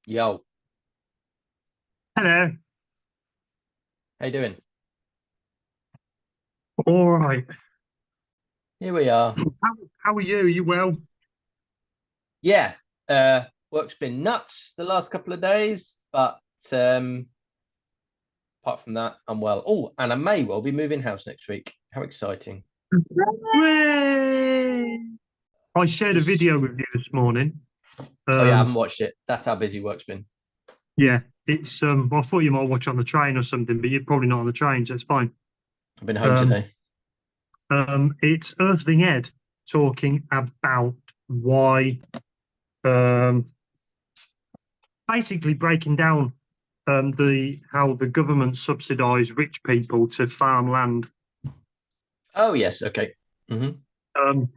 Yo, Hello. how you doing? All right. Here we are. How are you? Are you well? Yeah, work's been nuts the last couple of days, but apart from that, I'm well. Oh, and I may well be moving house next week. How exciting! Hooray! I shared a Just video with you this morning. oh yeah, I Um, haven't watched it. That's how busy work's been. yeah, it's I thought you might watch on the train or something, but you're probably not on the train, so it's fine. I've been home Um, today. it's Earthling Ed talking about why, um, basically breaking down the how the government subsidise rich people to farm land. Oh yes, okay. Um,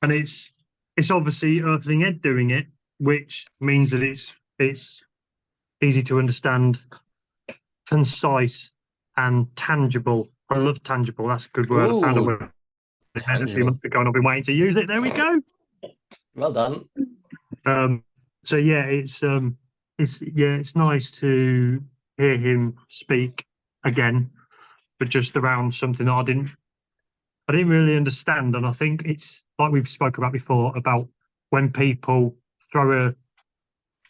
and it's obviously Earthling Ed doing it, which means that it's easy to understand, concise, and tangible. I love tangible. That's a good word. I found a Ooh, word a few tangible. months ago, and I've been waiting to use it. There we go. Well done. Um, so yeah, it's nice to hear him speak again, but just around something that I didn't really understand, and I think it's like we've spoke about before about when people throw a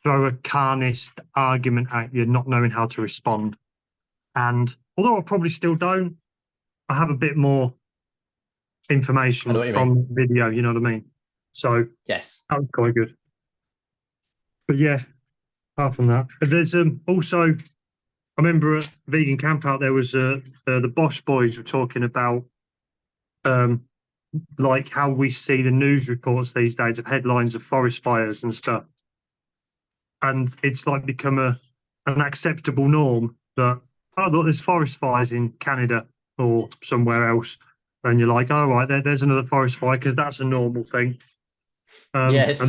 throw a carnist argument at you, not knowing how to respond. And although I probably still don't, I have a bit more I know information what you mean. from video, you know what I mean? So Yes. that was quite good. But yeah, apart from that, there's also, I remember at Vegan Camp Out, there was the Bosch boys were talking about um, like how we see the news reports these days of headlines of forest fires and stuff. And it's like become an acceptable norm that, oh look, there's forest fires in Canada or somewhere else, and you're like, oh right, there's another forest fire because that's a normal thing. And then Yes.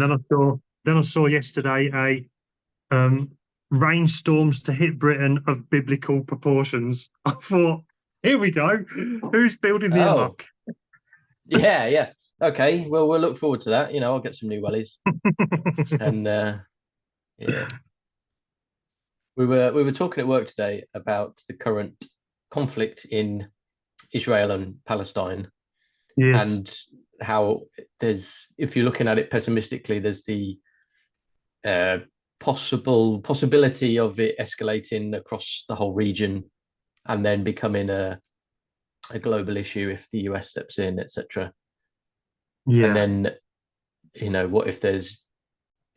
I saw yesterday a rainstorms to hit Britain of biblical proportions. I thought, here we go, who's building the Oh, ark? yeah, yeah. Okay. Well, we'll look forward to that. I'll get some new wellies and yeah. We were talking at work today about the current conflict in Israel and Palestine, Yes, and how if you're looking at it pessimistically, there's the uh, possibility of it escalating across the whole region and then becoming a global issue if the US steps in, etc. And yeah, then, what if there's,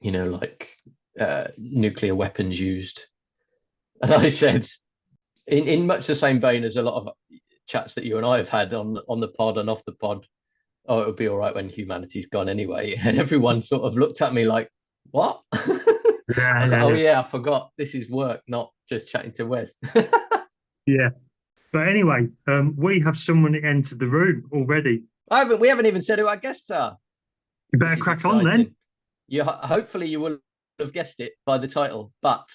like nuclear weapons used? And I said, in much the same vein as a lot of chats that you and I have had on the pod and off the pod. Oh, it'll be all right when humanity's gone anyway. And everyone sort of looked at me like, what? I yeah, was like, yeah, oh yeah, yeah, I forgot. This is work, not just chatting to Wes. yeah. But anyway, we have someone entered the room already. We haven't even said who our guests are. You better This is crack on then. exciting. Hopefully you will have guessed it by the title, but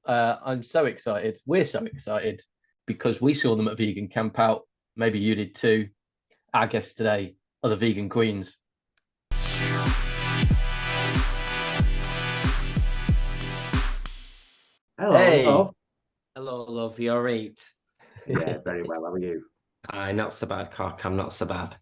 I'm so excited. We're so excited because we saw them at Vegan Camp Out. Maybe you did too. Our guests today are the Vegan Queens. Hello, Hey, love. Hello, love. You all right? Yeah, very well. How are you? Aye, not so bad, cock. I'm not so bad.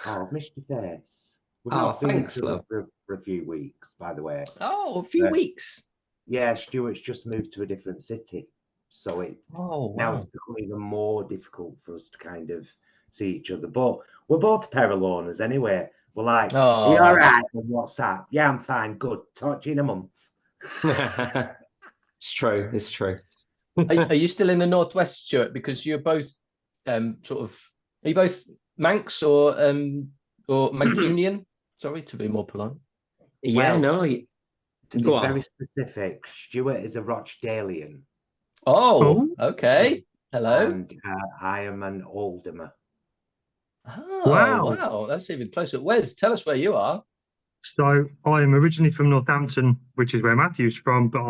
Oh, I've missed your face. We've Oh, not seen each thanks, other love. for a few weeks, by the way. oh, a few But weeks. yeah, Stuart's just moved to a different city, so Oh, now it's wow. become even more difficult for us to kind of see each other. But we're both a pair of loners anyway. We're like, are you all Oh, right on WhatsApp? Yeah, I'm fine. Good. Talk to you in a month. It's true. It's true. are you still in the Northwest, Stuart? Because you're both sort of, are you both Manx or Mancunian? Sorry, to be more polite. Yeah, Well, no. to be Go very on. specific, Stuart is a Rochdalian, Oh, Oh, okay. Hello. and I am an Alderman. Oh, wow. wow. That's even closer. Wes, tell us where you are. So I am originally from Northampton, which is where Matthew's from, but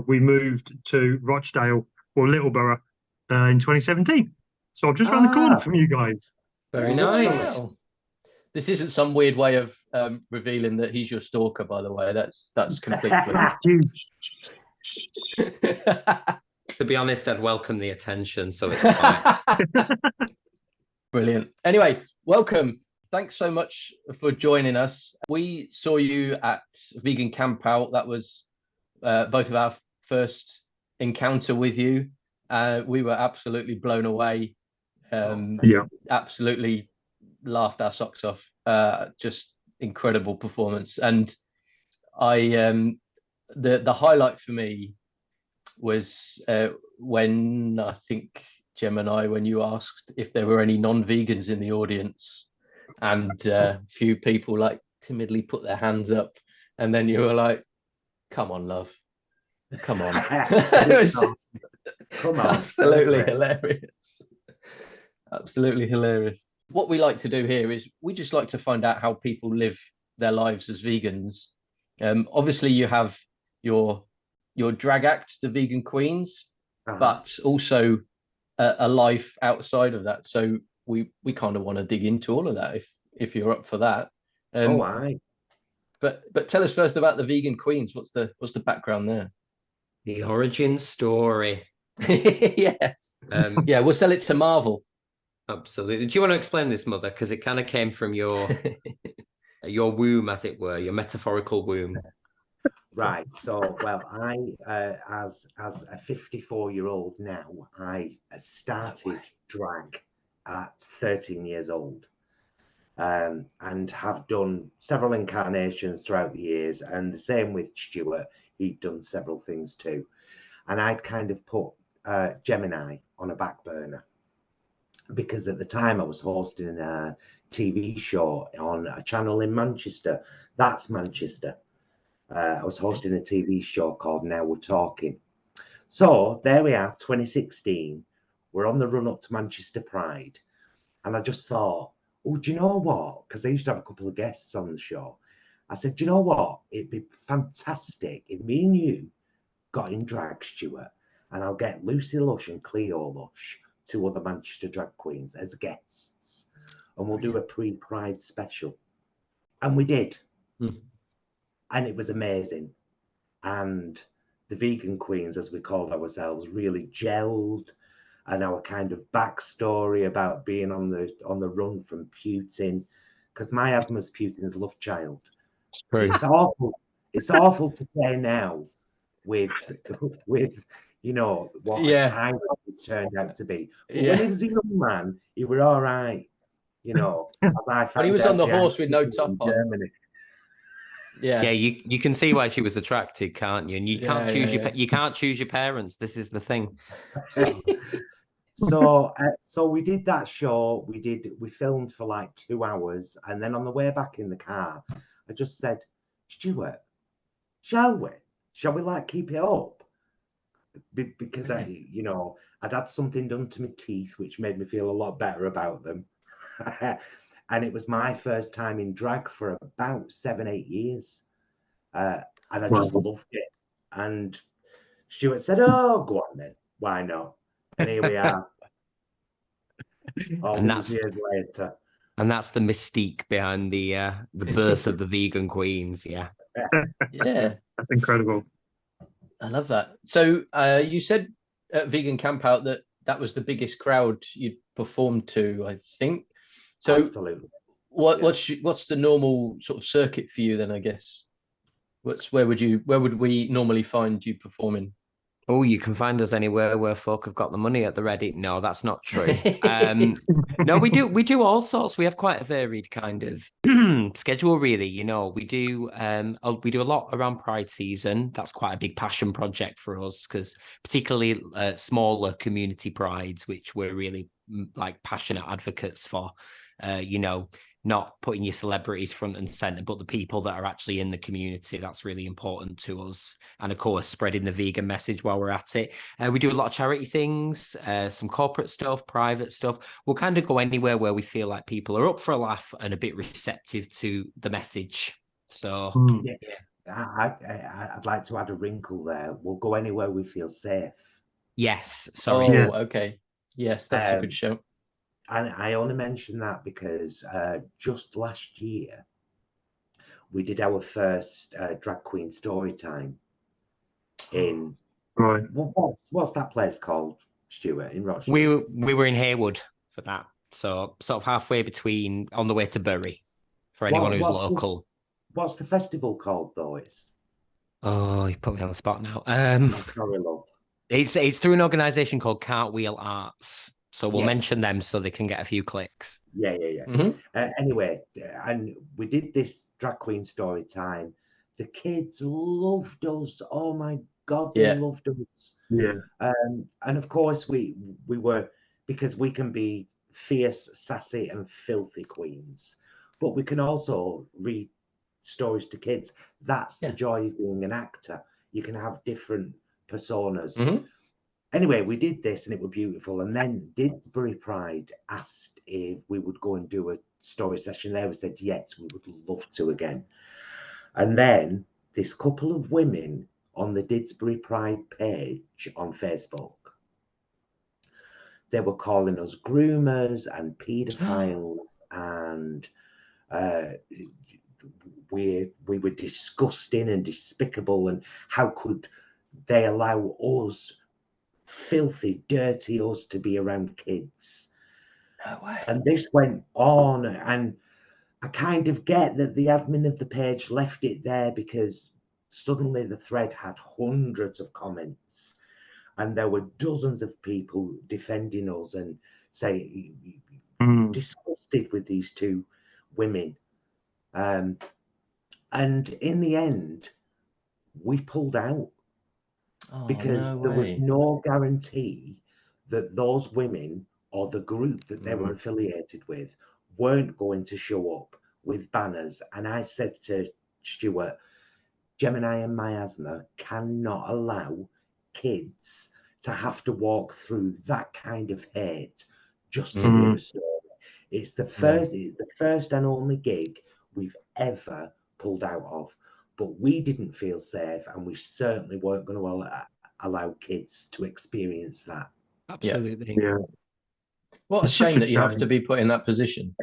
we moved to Rochdale or Littleborough in 2017. So I'm just around the corner Ah, from you guys. Very Oh, excellent. wow. nice. This isn't some weird way of revealing that he's your stalker, by the way. That's complete fluke. To be honest, I'd welcome the attention, so it's fine. Brilliant. Anyway, welcome. Thanks so much for joining us. We saw you at Vegan Camp Out. That was both of our first encounter with you. We were absolutely blown away. Absolutely laughed our socks off. Just incredible performance. And the highlight for me was when I think Gemini, when you asked if there were any non-vegans in the audience, and a few people like timidly put their hands up, and then you were like, "Come on, love, come on." It was just absolutely hilarious. Absolutely hilarious. What we like to do here is we just like to find out how people live their lives as vegans. Obviously, you have your drag act, the Vegan Queens, but also a life outside of that. So we kind of want to dig into all of that if you're up for that. But tell us first about the Vegan Queens. What's the background there? The origin story. Yes. Yeah, we'll sell it to Marvel. Absolutely. Do you want to explain this, Mother? Because it kind of came from your womb, as it were, your metaphorical womb. Right. So, well, I, as a 54-year-old now, I started drag at 13 years old, and have done several incarnations throughout the years. And the same with Stuart, he'd done several things too. And I'd kind of put Gemini on a back burner, because at the time I was hosting a TV show on a channel in Manchester. That's Manchester. I was hosting a TV show called Now We're Talking. So there we are, 2016. We're on the run up to Manchester Pride. And I just thought, oh, do you know what? Because I used to have a couple of guests on the show. I said, do you know what? It'd be fantastic if me and you got in drag, Stuart, and I'll get Lucy Lush and Cleo Lush, two other Manchester drag queens, as guests. And we'll do a pre-Pride special. And we did. And it was amazing. And the Vegan Queens, as we called ourselves, really gelled. And our kind of backstory about being on the run from Putin, because Miasma's Putin's love child. It's true. It's awful. It's awful to say now, with you know what a time it's turned out to be. But when he was a young man, he were all right. You know, when he was on the horse with no top on. Germany. Yeah, you can see why she was attracted, can't you? And you can't choose you can't choose your parents. This is the thing. So we did that show. We filmed for like 2 hours, and then on the way back in the car, I just said, Stuart, shall we like keep it up? Because I'd had something done to my teeth, which made me feel a lot better about them. And it was my first time in drag for about 7-8 years. And I just loved it. And Stuart said, oh, go on then. Why not? And here we are. All these years later. And that's the mystique behind the birth of the Vegan Queens. Yeah. That's incredible. I love that. So you said at Vegan Camp Out that was the biggest crowd you'd performed to, I think. So absolutely. What's the normal sort of circuit for you then, I guess? Where would we normally find you performing? Oh, you can find us anywhere where folk have got the money at the ready. No, that's not true. No, we do all sorts. We have quite a varied kind of schedule, really. You know, we do a lot around Pride season. That's quite a big passion project for us, because particularly smaller community prides, which we're really like passionate advocates for. Not putting your celebrities front and center, but the people that are actually in the community. That's really important to us. And of course, spreading the vegan message while we're at it. We do a lot of charity things, some corporate stuff, private stuff. We'll kind of go anywhere where we feel like people are up for a laugh and a bit receptive to the message. So, I'd like to add a wrinkle there. We'll go anywhere we feel safe. Yes. Sorry. Okay. Yes, that's a good show. And I only mention that because just last year we did our first drag queen story time in Right. what's that place called, Stuart, in Rochester? We were in Haywood for that, so sort of halfway between, on the way to Bury, for anyone who's local. What's the festival called though? Oh, you put me on the spot now. Sorry, love. It's through an organisation called Cartwheel Arts, so we'll Yes. mention them so they can get a few clicks. Yeah. Anyway, and we did this drag queen story time. The kids loved us. Oh my God, they loved us. Yeah. And of course we were, because we can be fierce, sassy, and filthy queens, but we can also read stories to kids. That's the joy of being an actor. You can have different personas. Anyway, we did this and it was beautiful. And then Didsbury Pride asked if we would go and do a story session there. We said yes, we would love to again. And then this couple of women on the Didsbury Pride page on Facebook, they were calling us groomers and paedophiles, and we were disgusting and despicable, and how could they allow us, filthy, dirty us, to be around kids? No way. And this went on, and I kind of get that the admin of the page left it there because suddenly the thread had hundreds of comments and there were dozens of people defending us and say disgusted with these two women. And in the end, we pulled out because there was no guarantee that those women or the group that they were affiliated with weren't going to show up with banners. And I said to Stuart, Gemini and Miasma cannot allow kids to have to walk through that kind of hate just to hear a story. It's the first and only gig we've ever pulled out of, but we didn't feel safe, and we certainly weren't going to allow kids to experience that. Absolutely. Yeah. What a It's such shame a that you have shame. to be put in that position.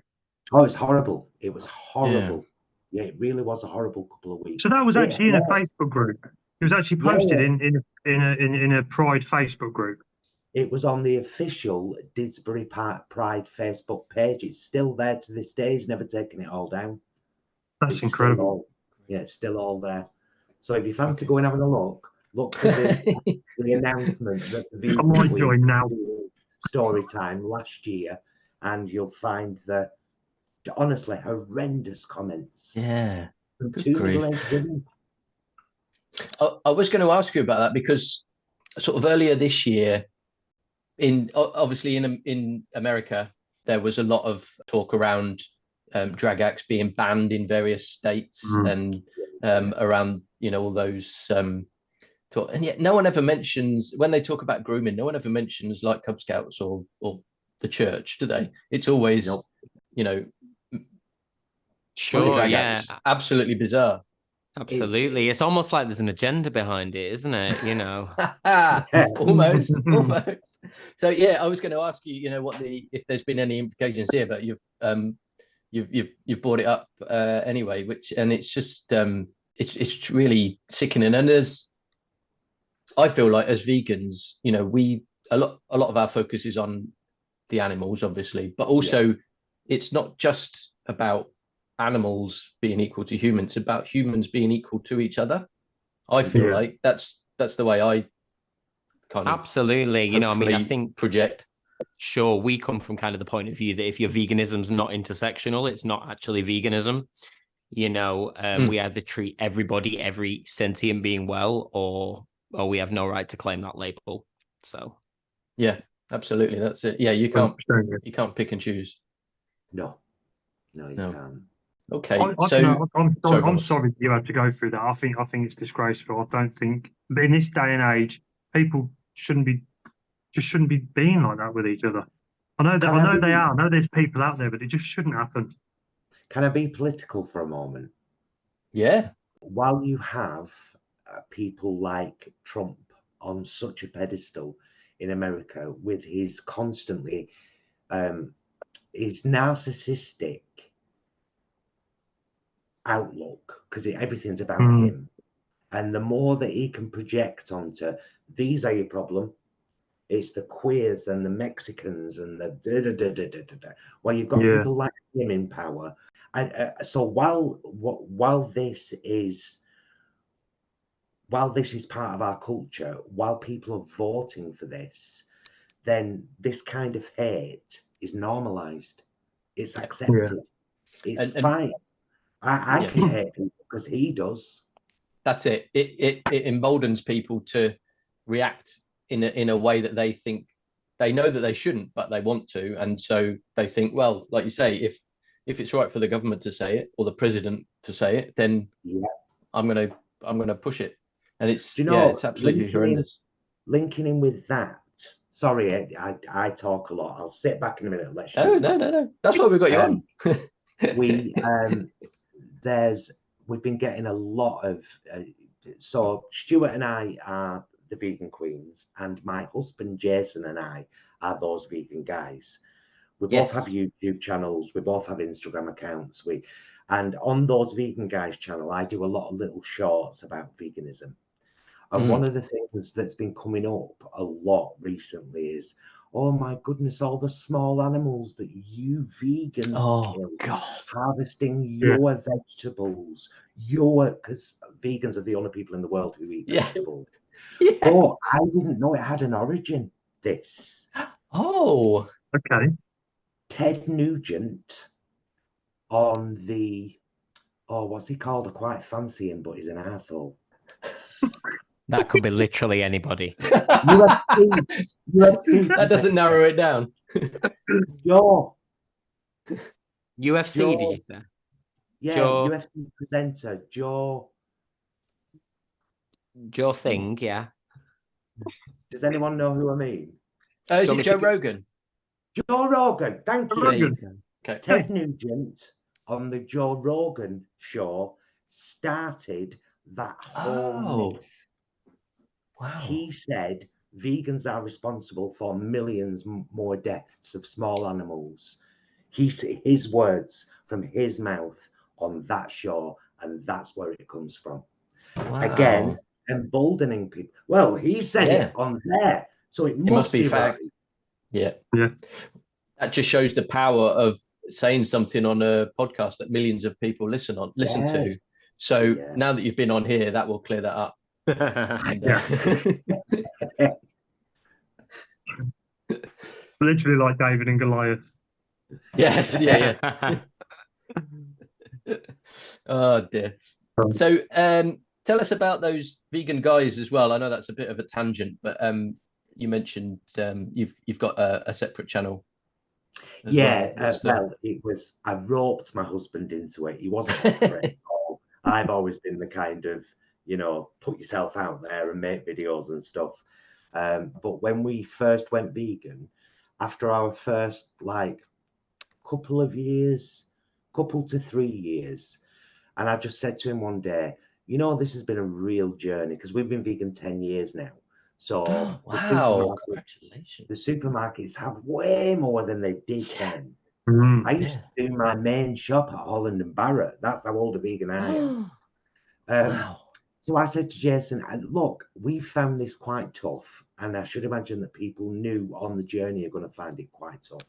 Oh, it's horrible. It was horrible. Yeah, it really was a horrible couple of weeks. So that was actually in a Facebook group. It was actually posted in a Pride Facebook group. It was on the official Didsbury Pride Facebook page. It's still there to this day. He's never taken it all down. That's incredible. It's still all there. So if you fancy going having a look for the announcement that the I might join now. Story time last year, and you'll find the honestly horrendous comments. Yeah. From Good two grief. middle-aged women. I was going to ask you about that because sort of earlier this year, obviously in America, there was a lot of talk around drag acts being banned in various states and around, you know, all those talk. And yet no one ever mentions, when they talk about grooming, no one ever mentions like Cub Scouts or the church, do they? It's always, you know, Sure, drag yeah. acts. Absolutely bizarre. Absolutely. It's almost like there's an agenda behind it, isn't it? You know. almost. So yeah, I was going to ask you, you know, if there's been any implications here, but you've brought it up anyway, and it's just it's really sickening. And I feel like as vegans, you know, a lot of our focus is on the animals, obviously, but also it's not just about animals being equal to humans, it's about humans being equal to each other. I feel like that's the way I kind of absolutely, you know, I mean, I think project. Sure, we come from kind of the point of view that if your veganism's not intersectional, it's not actually veganism. You know, we either treat everybody, every sentient being well, or we have no right to claim that label. So yeah, absolutely, that's it. Yeah, you can't pick and choose. No, you can't. Okay, I'm sorry you had to go through that. I think it's disgraceful. I don't think, but in this day and age, people shouldn't be being like that with each other. I know they are. I know there's people out there, but it just shouldn't happen. Can I be political for a moment? Yeah. While you have people like Trump on such a pedestal in America with his constantly his narcissistic outlook, because everything's about him. And the more that he can project onto, these are your problem. It's the queers and the Mexicans and the well, you've got people like him in power. And so while this is part of our culture, while people are voting for this, then this kind of hate is normalized. It's accepted. It's fine. I can hate people because he does. That's it. It emboldens people to react in a way that they think they know that they shouldn't, but they want to, and so they think, well, like you say, if it's right for the government to say it or the president to say it, then I'm gonna push it, and it's it's absolutely horrendous. Linking in with that. Sorry, I talk a lot. I'll sit back in a minute and let you. No. That's why we've got you on. We've been getting a lot of. So Stuart and I are the vegan queens, and my husband Jason and I are those vegan guys. We both have YouTube channels. We both have Instagram accounts. And on those vegan guys channel, I do a lot of little shorts about veganism. And one of the things that's been coming up a lot recently is, oh my goodness, all the small animals that you vegans kill, harvesting your vegetables, because vegans are the only people in the world who eat vegetables. But I didn't know it had an origin, this. Oh, okay. Ted Nugent on the, what's he called? I quite fancy him, but he's an asshole. That could be literally anybody. UFC, that doesn't narrow it down. UFC, did you say? Yeah, Joe... UFC presenter, Joe Thing, yeah. Does anyone know who I mean? Is it Joe Rogan? Joe Rogan, thank you. There you go. Okay. Ted Nugent on the Joe Rogan show started that whole myth. Wow. He said vegans are responsible for millions more deaths of small animals. His words from his mouth on that show, and that's where it comes from. Wow. Again, emboldening people. Well, he said it on there, so it must be fact. Right. Yeah. That just shows the power of saying something on a podcast that millions of people listen to. So now that you've been on here, that will clear that up. Literally like David and Goliath. Yes, yeah. Oh dear. So tell us about those vegan guys as well. I know that's a bit of a tangent, but you mentioned you've got a separate channel. Well, it was, I roped my husband into it. He wasn't up for it. I've always been the kind of, put yourself out there and make videos and stuff. But when we first went vegan, after our first couple to 3 years, and I just said to him one day, this has been a real journey, because we've been vegan 10 years now. So wow, congratulations. The supermarkets have way more than they did then. I used to do my main shop at Holland and Barrett. That's how old a vegan I am. Wow. So I said to Jason, look, we found this quite tough, and I should imagine that people new on the journey are going to find it quite tough.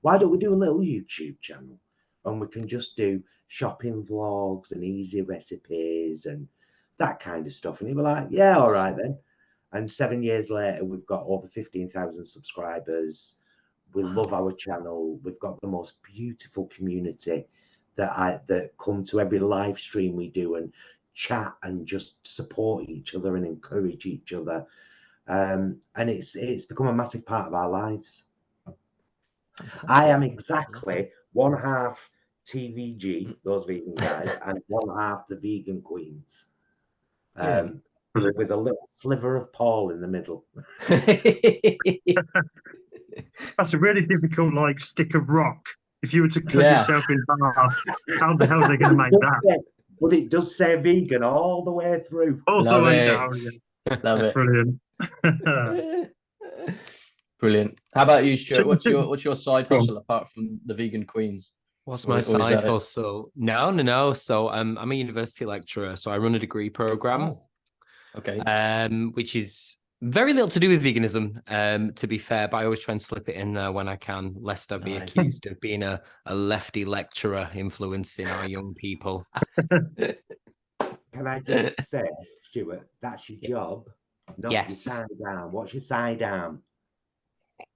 Why don't we do a little YouTube channel, and we can just do shopping vlogs and easy recipes and that kind of stuff? And he was like, yeah, all right then. And 7 years later, we've got over 15,000 subscribers. We love our channel. We've got the most beautiful community that come to every live stream we do and chat and just support each other and encourage each other. And it's become a massive part of our lives. I am exactly one half TVG, those vegan guys, and one half the vegan queens. With a little sliver of Paul in the middle. That's a really difficult stick of rock. If you were to cut yourself in half, how the hell are they going to make that? But it does say vegan all the way through. All the way down. Love it. Brilliant. Brilliant. How about you, Stuart? So- What's your side Go on. hustle apart from the vegan queens? What's Or my is side that it? hustle? No. So I'm a university lecturer, so I run a degree program, Oh, okay. which is very little to do with veganism, to be fair, but I always try and slip it in there when I can, lest I be Nice. accused of being a lefty lecturer influencing our young people. Can I just say, Stuart, that's your job, not your Yes. sidearm. What's your sidearm?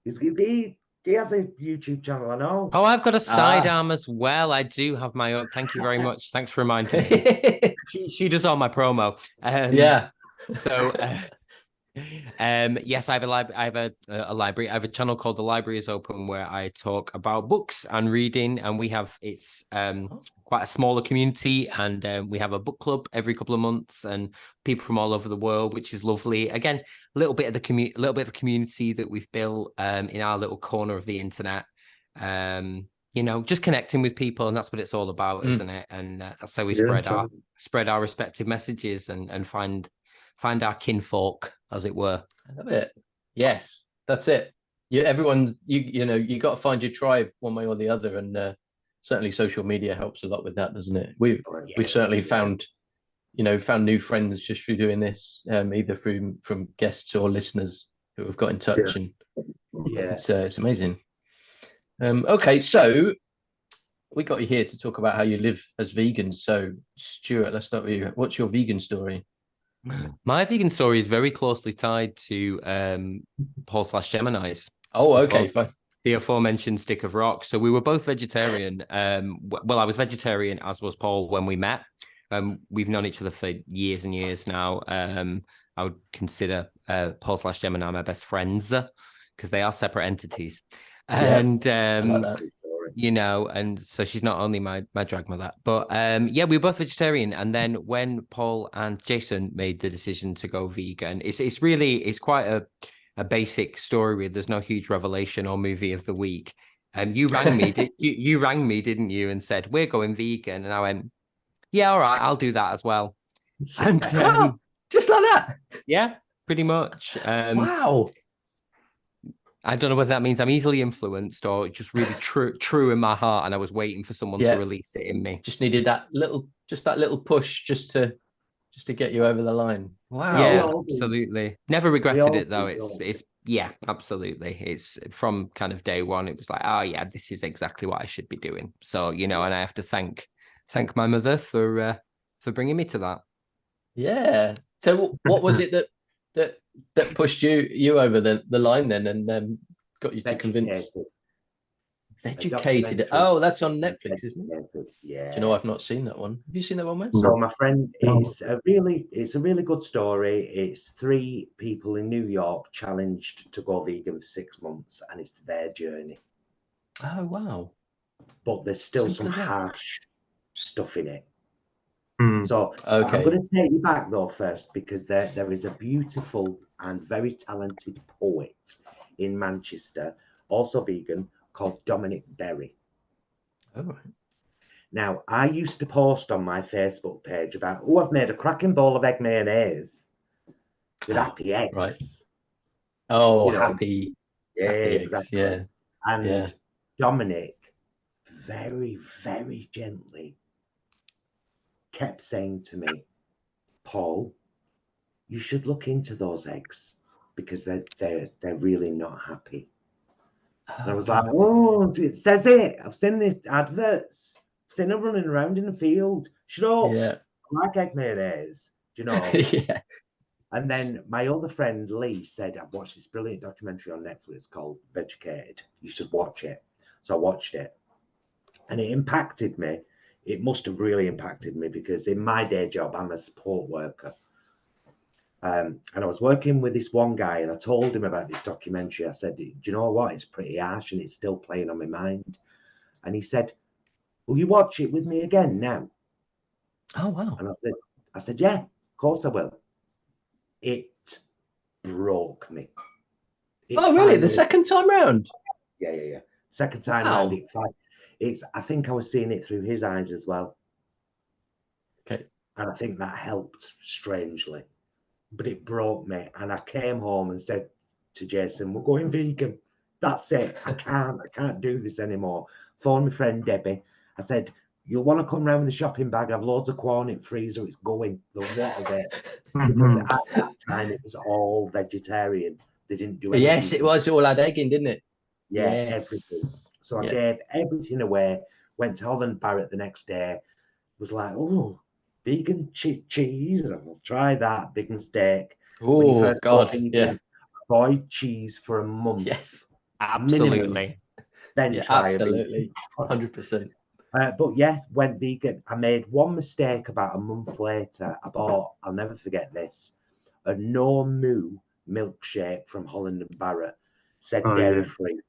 He has a YouTube channel, I know. Oh, I've got a sidearm Ah. as well. I do have my own. Thank you very much. Thanks for reminding me. She does all my promo. Yeah. So, yes, I have a library. I have a library. I have a channel called The Library is Open where I talk about books and reading, and it's quite a smaller community, and we have a book club every couple of months, and people from all over the world, which is lovely. Again, a little bit of a community that we've built in our little corner of the internet. Just connecting with people, and that's what it's all about, isn't it? And that's how we spread our respective messages and find our kinfolk, as it were. I love it. Yes, that's it. Everyone, you got to find your tribe one way or the other, and certainly social media helps a lot with that, doesn't it? We've certainly found new friends just through doing this, either from guests or listeners who have got in touch, and it's amazing. Okay, so we got you here to talk about how you live as vegans. So, Stuart, let's start with you. What's your vegan story? My vegan story is very closely tied to Paul/Gemini's. Oh, okay, fine. The aforementioned stick of rock. So we were both vegetarian. Well, I was vegetarian, as was Paul, when we met. We've known each other for years and years now. I would consider Paul/Gemini my best friends because they are separate entities. And I like that. and so she's not only my drag mother, but we were both vegetarian. And then when Paul and Jason made the decision to go vegan, it's quite a basic story. There's no huge revelation or movie of the week. You rang me, you rang me, didn't you, and said we're going vegan, and I went, yeah, all right, I'll do that as well. And just like that. Yeah, pretty much. Wow. I don't know whether that means I'm easily influenced or just really true in my heart, and I was waiting for someone to release it in me. Just needed that little push just to get you over the line. Wow. Yeah, absolutely. Never regretted it though. It's absolutely. It's from kind of day one. It was like, oh yeah, this is exactly what I should be doing. So and I have to thank my mother for bringing me to that. Yeah. So what was it that pushed you over the line then, and got you to convince? Vegucated. Oh, that's on Netflix, isn't it? Yeah. Do you know I've not seen that one? Have you seen that one, Wes? So my friend, it's a really good story. It's 3 people in New York challenged to go vegan for 6 months, and it's their journey. Oh wow. But there's still some harsh stuff in it. So okay. I'm going to take you back though first, because there is a beautiful and very talented poet in Manchester, also vegan, called Dominic Berry. Oh, right. Now, I used to post on my Facebook page about, I've made a cracking bowl of egg mayonnaise with happy eggs. Right. Oh, happy eggs, exactly. yeah. And Dominic very, very gently kept saying to me, Paul, you should look into those eggs because they're really not happy. And I was like, oh, it says it. I've seen the adverts. I've seen them running around in the field. Shut up. Yeah. I like egg mayonnaise. Do you know? Yeah. And then my other friend Lee said, I've watched this brilliant documentary on Netflix called Vegucated. You should watch it. So I watched it. And it impacted me. It must have really impacted me because in my day job, I'm a support worker. And I was working with this one guy and I told him about this documentary. I said, do you know what? It's pretty harsh and it's still playing on my mind. And he said, will you watch it with me again now? Oh, wow. And I said, yeah, of course I will. It broke me. Really? The second time round? Yeah. Second time round, I think I was seeing it through his eyes as well. Okay. And I think that helped strangely. But it broke me. And I came home and said to Jason, we're going vegan. That's it. I can't do this anymore. Phoned my friend Debbie. I said, you'll want to come round with the shopping bag. I've loads of corn in freezer. It's going. The lot of it. Because at that time it was all vegetarian. They didn't do anything. Yes, it was. It all had egg in, didn't it? Yeah, Yes. everything. So I gave everything away. Went to Holland Barrett the next day. Was like, oh, vegan cheese. I'll try that. Big mistake. Oh God, vegan, avoid cheese for a month. Yes, absolutely. Then try absolutely, 100%. But yeah, went vegan. I made one mistake about a month later. I bought, I'll never forget this, a no moo milkshake from Holland and Barrett. Said dairy free.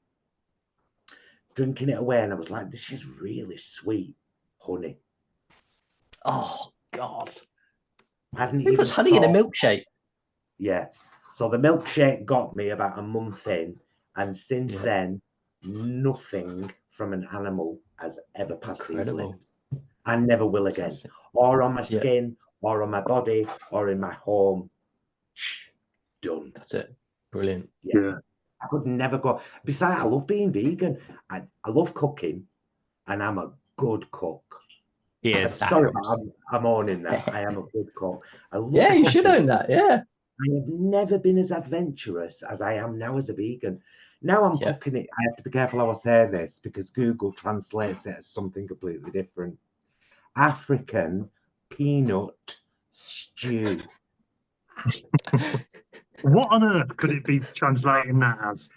Drinking it away, and I was like, this is really sweet honey. Oh God. Who puts honey in a milkshake? Yeah. So the milkshake got me about a month in, and since then, nothing from an animal has ever passed these lips. I never will again. Or on my skin, or on my body, or in my home. Done. That's it. Brilliant. Yeah. I could never go. Besides, I love being vegan. I love cooking, and I'm a good cook. Yes. Sorry, I'm owning that. I am a good cook. I love you should own that. Yeah. I have never been as adventurous as I am now as a vegan. Now I'm cooking it. I have to be careful how I say this because Google translates it as something completely different. African peanut stew. What on earth could it be translating that as?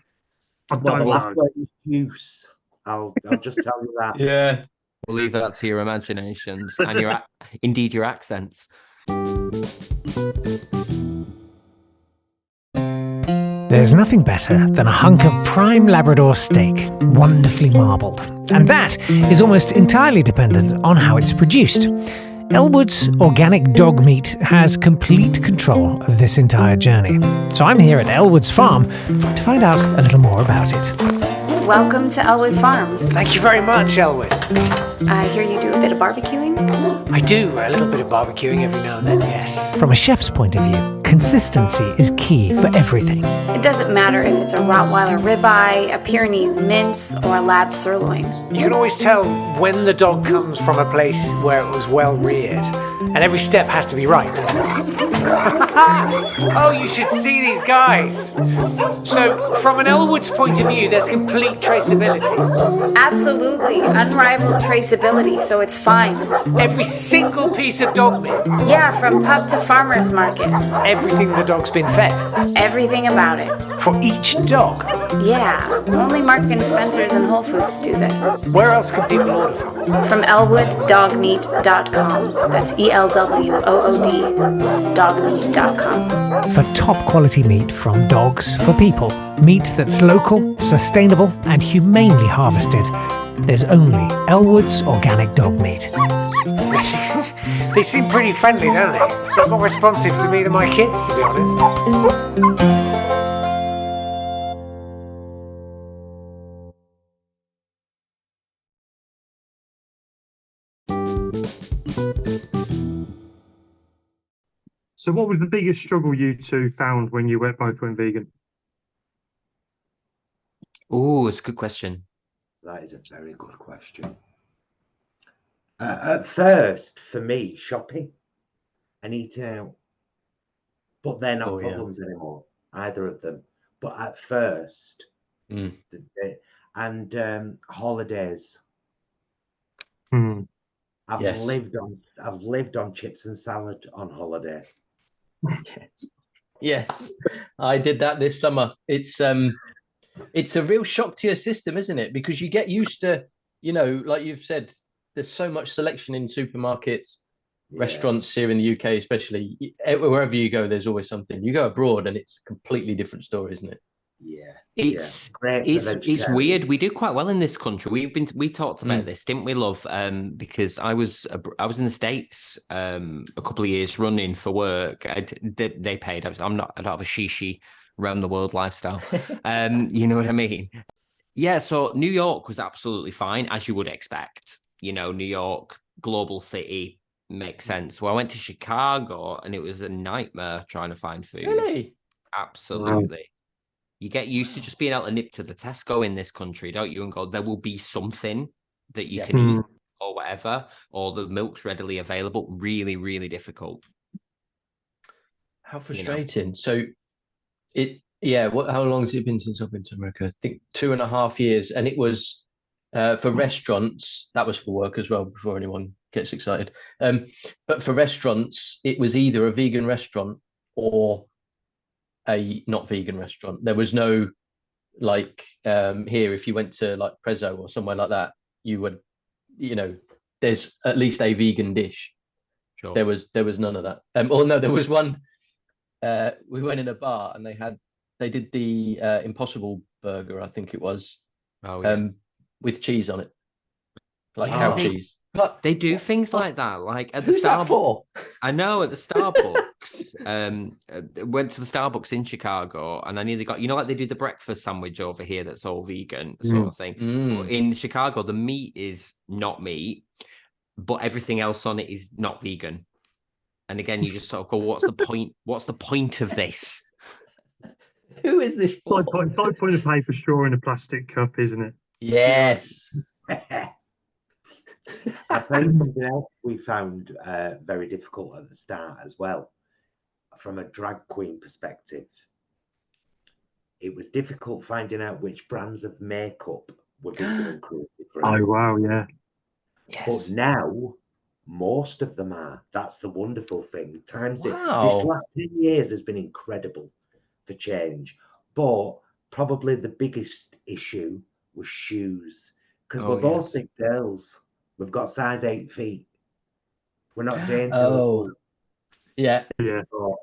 I don't know. Last word is juice. I'll just tell you that. Yeah. We'll leave that to your imaginations and indeed your accents. There's nothing better than a hunk of prime Labrador steak, wonderfully marbled. And that is almost entirely dependent on how it's produced. Elwood's Organic Dog Meat has complete control of this entire journey. So I'm here at Elwood's farm to find out a little more about it. Welcome to Elwood Farms. Thank you very much, Elwood. I hear you do a bit of barbecuing? I do a little bit of barbecuing every now and then, yes. From a chef's point of view, consistency is key for everything. It doesn't matter if it's a Rottweiler ribeye, a Pyrenees mince, or a lab sirloin. You can always tell when the dog comes from a place where it was well reared. And every step has to be right, doesn't it? Oh, you should see these guys. So, from an Elwood's point of view, there's complete traceability. Absolutely. Unrivaled traceability, so it's fine. Every single piece of dog meat. Yeah, from pub to farmer's market. Everything the dog's been fed. Everything about it. For each dog. Yeah, only Marks and Spencer's and Whole Foods do this. Where else can people order from? From elwooddogmeat.com. That's ELWOOD dogmeat.com. For top quality meat from dogs for people. Meat that's local, sustainable, and humanely harvested. There's only Elwood's Organic Dog Meat. They seem pretty friendly, don't they? They're more responsive to me than my kids, to be honest. So what was the biggest struggle you two found when you both went vegan? Oh, it's a good question. That is a very good question. At first, for me, shopping and eating out. But they're not problems anymore, either of them. But at first, holidays. I've lived on chips and salad on holiday. Yes, I did that this summer. It's a real shock to your system, isn't it? Because you get used to, like you've said, there's so much selection in supermarkets, restaurants here in the UK, especially. Wherever you go, there's always something. You go abroad, and it's a completely different story, isn't it? Yeah, it's weird. We do quite well in this country. We talked about this, didn't we, love? Because I was in the States a couple of years running for work. They paid. I don't have a shishi around the world lifestyle. You know what I mean? Yeah. So New York was absolutely fine, as you would expect. New York, global city, makes sense. Well, I went to Chicago, and it was a nightmare trying to find food. Really? Absolutely. You get used to just being able to nip to the Tesco in this country, don't you? And go, there will be something that you Yes. can eat or whatever, or the milk's readily available. Really, really difficult. How You know. frustrating. So how long has it been since I've been to America? I think 2.5 years. And it was for restaurants, that was for work as well, before anyone gets excited. But for restaurants, it was either a vegan restaurant or a not vegan restaurant. There was no like here, if you went to like Prezzo or somewhere like that, you would, there's at least a vegan dish. Sure. There was none of that. Or no, there was one. We went in a bar and they did the Impossible Burger, I think it was, Oh yeah. with cheese on it, like Yeah, cow they- cheese. But They do things like that, like at the who's that Starbucks. for? I know at the Starbucks, went to the Starbucks in Chicago, and I nearly got, like they do the breakfast sandwich over here that's all vegan sort of thing. But in Chicago, the meat is not meat, but everything else on it is not vegan. And again, you just sort of go, what's the point? What's the point of this? Who is this It's for? like putting a paper straw in a plastic cup, isn't it? Yes. I'll tell you something else we found very difficult at the start as well, from a drag queen perspective. It was difficult finding out which brands of makeup were vegan and cruelty-free. Oh wow, yeah. Yes. But now, most of them are. That's the wonderful thing. This Wow. last 10 years has been incredible for change. But probably the biggest issue was shoes. Because we're both big girls. We've got size 8 feet. We're not dainty. Oh. Yeah. Yeah. So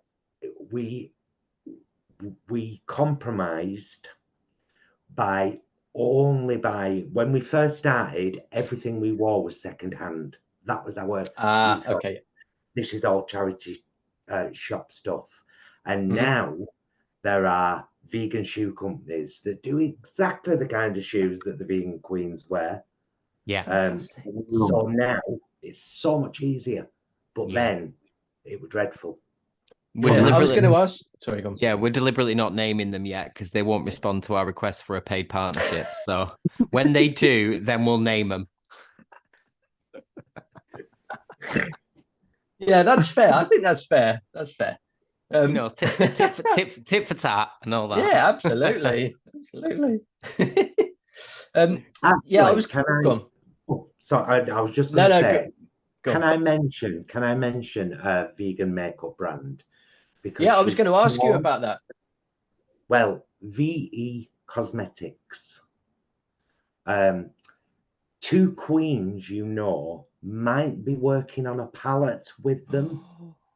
we compromised by when we first started, everything we wore was secondhand. That was our ethos. Okay. This is all charity shop stuff. And now there are vegan shoe companies that do exactly the kind of shoes that the vegan queens wear. Yeah. So now it's so much easier. But then it was dreadful. I was going to ask. Sorry, go on. Yeah, we're deliberately not naming them yet because they won't respond to our request for a paid partnership. So when they do, then we'll name them. Yeah, that's fair. I think that's fair. That's fair. Tip for tat and all that. Yeah, absolutely, absolutely. Actually, yeah, I was. Can I? Go on. Oh, sorry, I was just going to say. Go Can on. I mention a vegan makeup brand? Because I was going to ask you about that. Well, VE Cosmetics. Two queens might be working on a palette with them.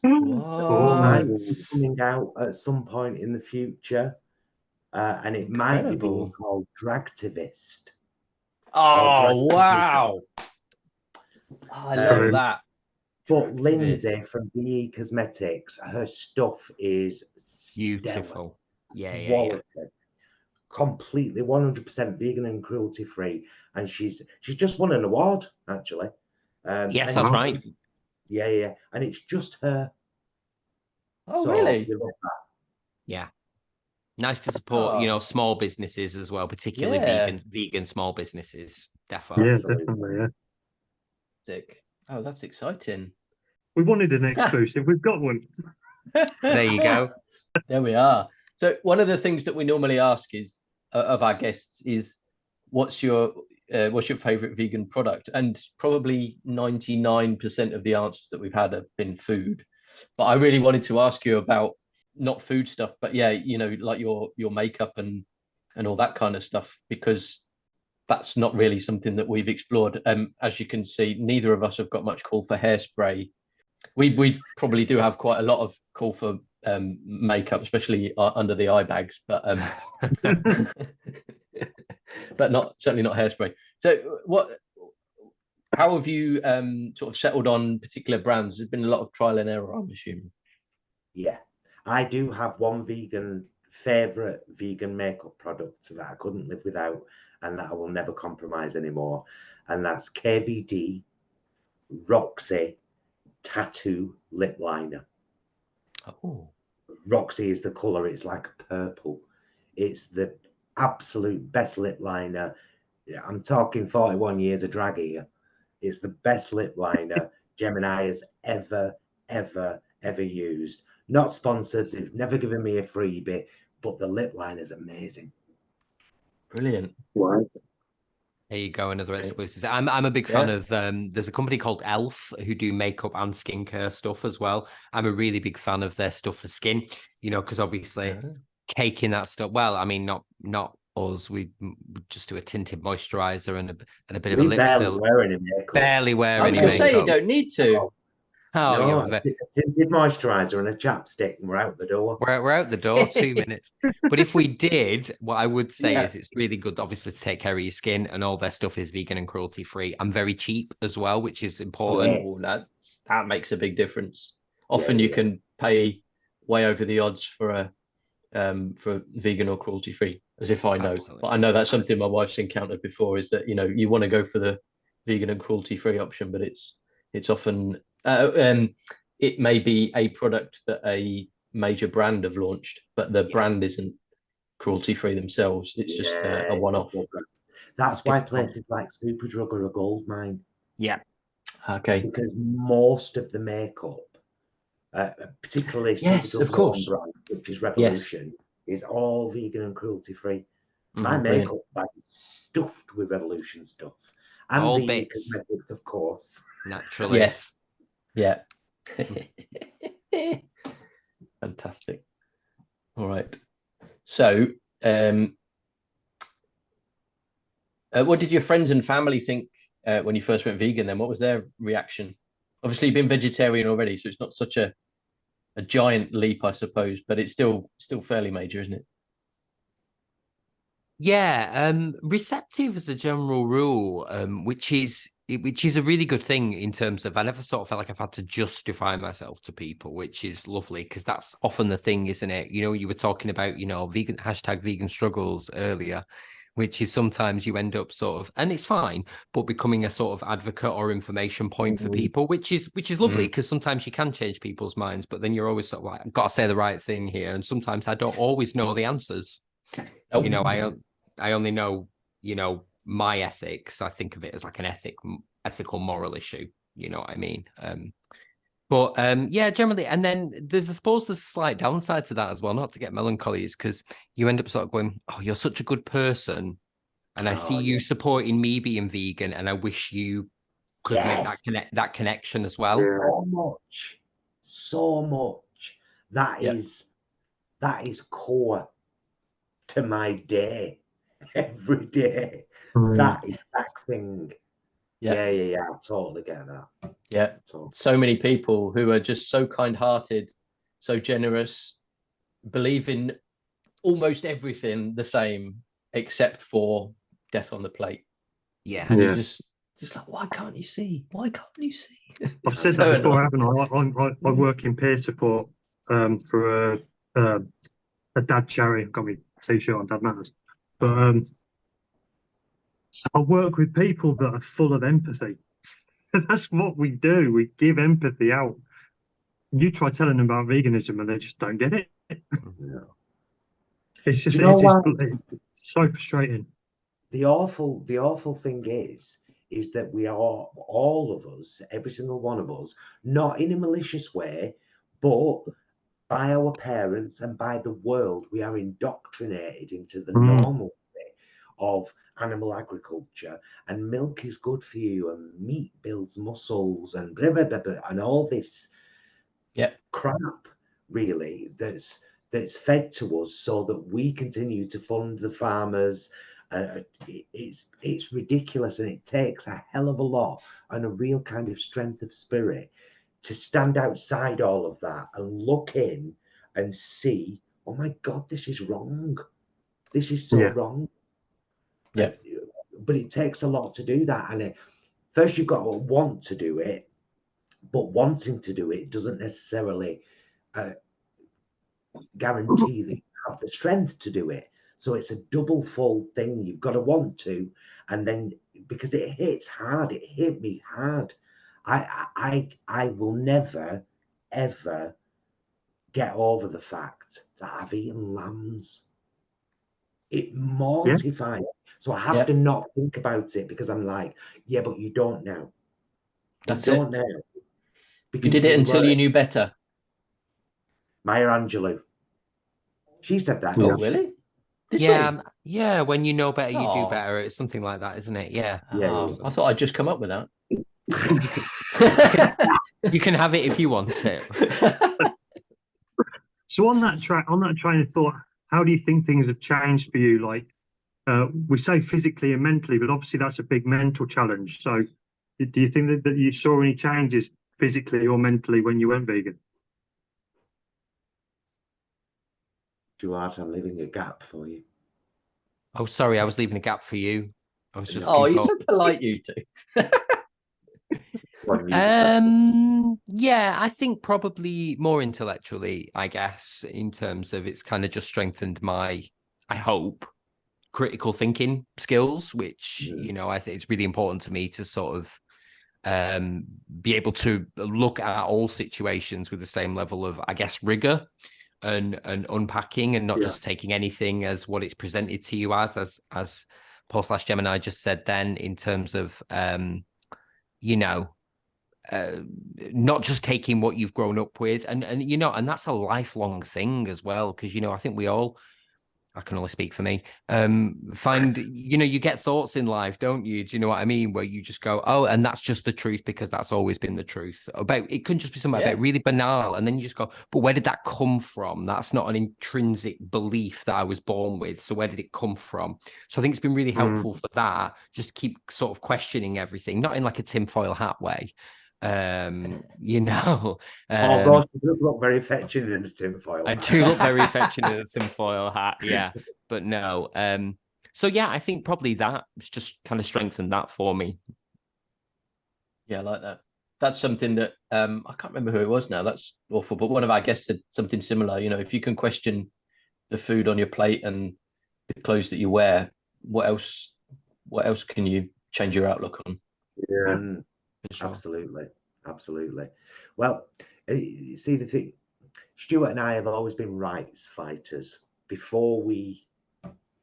Might be coming out at some point in the future. And it might be being called Dragtivist. Oh, wow. I love that. But Lindsay from VE Cosmetics, her stuff is beautiful. Stellar. Yeah. Completely 100% vegan and cruelty free. And she's just won an award, actually. Yes, that's right. Yeah. And it's just her. Oh, so really? Yeah. Nice to support, small businesses as well, particularly vegan small businesses. Definitely. Yeah, definitely. Yeah. Sick. Oh, that's exciting. We wanted an exclusive. We've got one. There you go. There we are. So one of the things that we normally ask is of our guests is, what's your favorite vegan product? And probably 99% of the answers that we've had have been food. But I really wanted to ask you about not food stuff, but like your makeup and all that kind of stuff, because that's not really something that we've explored. As you can see, neither of us have got much call for hairspray. We probably do have quite a lot of call for makeup, especially under the eye bags, but but certainly not hairspray. So how have you sort of settled on particular brands? There's been a lot of trial and error, I'm assuming. Yeah, I do have one favorite vegan makeup product that I couldn't live without and that I will never compromise anymore, and that's KVD Roxy Tattoo Lip Liner. Oh. Roxy is the color. It's like purple. It's the absolute best lip liner. I'm talking 41 years of drag here. It's the best lip liner Gemini has ever used. Not sponsored. They've never given me a freebie, but the lip liner is amazing. Brilliant. Wow. There you go, another Great. exclusive. I'm a big fan Yeah. of there's a company called Elf who do makeup and skincare stuff as well. I'm a really big fan of their stuff for skin, you know, because obviously caking that stuff. Well, I mean, not us. We just do a tinted moisturizer and a bit of a lip barely seal. wear any makeup. Barely wear I was any going to say, you makeup. don't need to. Oh, No, you're a tinted moisturizer and a chapstick, and we're out the door. we're out the door 2 minutes. But if we did, what I would say is it's really good, obviously, to take care of your skin, and all their stuff is vegan and cruelty free and very cheap as well, which is important. Oh, that makes a big difference. Often you can pay way over the odds for vegan or cruelty free, as if I know. Absolutely. But I know that's something my wife's encountered before, is that, you know, you want to go for the vegan and cruelty free option, but it's often it may be a product that a major brand have launched, but the brand isn't cruelty free themselves. It's just a one-off. That's It's why difficult. places like Superdrug are a gold mine. Yeah. Okay. Because most of the makeup, particularly Yes, Superdrug's of course. own brand, which is Revolution, is all vegan and cruelty free. My brilliant. makeup bag is stuffed with Revolution stuff. And All vegan bits. cosmetics, of course. Naturally. Yes. Yeah. Fantastic. All right. So, what did your friends and family think when you first went vegan then? What was their reaction? Obviously, you've been vegetarian already, so it's not such a giant leap, I suppose, but it's still fairly major, isn't it? Yeah, receptive as a general rule, which is a really good thing in terms of I never sort of felt like I've had to justify myself to people, which is lovely because that's often the thing, isn't it? You know, you were talking about, you know, vegan struggles earlier, which is sometimes you end up sort of, and it's fine, but becoming a sort of advocate or information point for people, which is lovely because sometimes you can change people's minds, but then you're always sort of like, I've got to say the right thing here, and sometimes I don't always know the answers. Oh. You know, I only know, you know, my ethics. I think of it as like an ethical moral issue. You know what I mean? But yeah, generally, and then I suppose there's a slight downside to that as well, not to get melancholy, is because you end up sort of going, oh, you're such a good person. And I see you supporting me being vegan, and I wish you could make that connection as well. So much. That is core to my day. Every day. That exact thing. Yeah. I totally get that. Yeah. Totally. So many people who are just so kind-hearted, so generous, believe in almost everything the same except for death on the plate. Yeah. And you're just like, why can't you see? Why can't you see? I've said that before, haven't I? I work in peer support for a dad charity. I've got my t-shirt on Dad Matters. But I work with people that are full of empathy. That's what we do. We give empathy out. You try telling them about veganism and they just don't get it. No. It's just it's so frustrating. The awful thing is that we are all of us, every single one of us, not in a malicious way, but by our parents and by the world, we are indoctrinated into the normalcy of animal agriculture, and milk is good for you, and meat builds muscles, and blah, blah, blah, blah, and all this crap, really, that's fed to us so that we continue to fund the farmers. It's ridiculous, and it takes a hell of a lot and a real kind of strength of spirit to stand outside all of that and look in and see, oh my God, this is wrong. This is so wrong. Yeah. But it takes a lot to do that. And first you've got to want to do it, but wanting to do it doesn't necessarily guarantee that you have the strength to do it. So it's a double fold thing. You've got to want to, and then because it hits hard, it hit me hard. I will never, ever get over the fact that I've eaten lambs. it mortifies. So I have to not think about it because I'm like, yeah, but you don't know. That's you it. don't know. You did it until you knew better. Maya Angelou. She said that. Oh, really? Did Yeah, she? yeah. When you know better, you do Aw. better. It's something like that, isn't it? Yeah. Oh, I thought I'd just come up with that. You can have it if you want it. So on that train of thought, how do you think things have changed for you? Like we say physically and mentally, but obviously that's a big mental challenge. So do you think that you saw any changes physically or mentally when you went vegan? Stuart, I'm leaving a gap for you. Oh, sorry, I was leaving a gap for you. I was just. Oh, you're so polite, you two. Yeah, I think probably more intellectually, I guess, in terms of it's kind of just strengthened my, I hope, critical thinking skills, which, you know, I think it's really important to me to sort of be able to look at all situations with the same level of, I guess, rigor and unpacking, and not just taking anything as what it's presented to you as Paul/Gemini just said then, in terms of you know, not just taking what you've grown up with, and you know, and that's a lifelong thing as well, because, you know, I think we all, I can only speak for me, find, you know, you get thoughts in life, don't you? Do you know what I mean? Where you just go, oh, and that's just the truth because that's always been the truth. About, it couldn't just be something about really banal, and then you just go, but where did that come from? That's not an intrinsic belief that I was born with. So where did it come from? So I think it's been really helpful for that. Just keep sort of questioning everything, not in like a tinfoil hat way. You know, oh gosh, you do look very fetching in a tinfoil. I do look very fetching in a tinfoil hat, yeah, but no. So yeah, I think probably that just kind of strengthened that for me. Yeah, I like that. That's something that I can't remember who it was now. That's awful, but one of our guests said something similar. You know, if you can question the food on your plate and the clothes that you wear, what else can you change your outlook on? Yeah, Sure. absolutely. Well, see, the thing, Stuart and I have always been rights fighters. Before we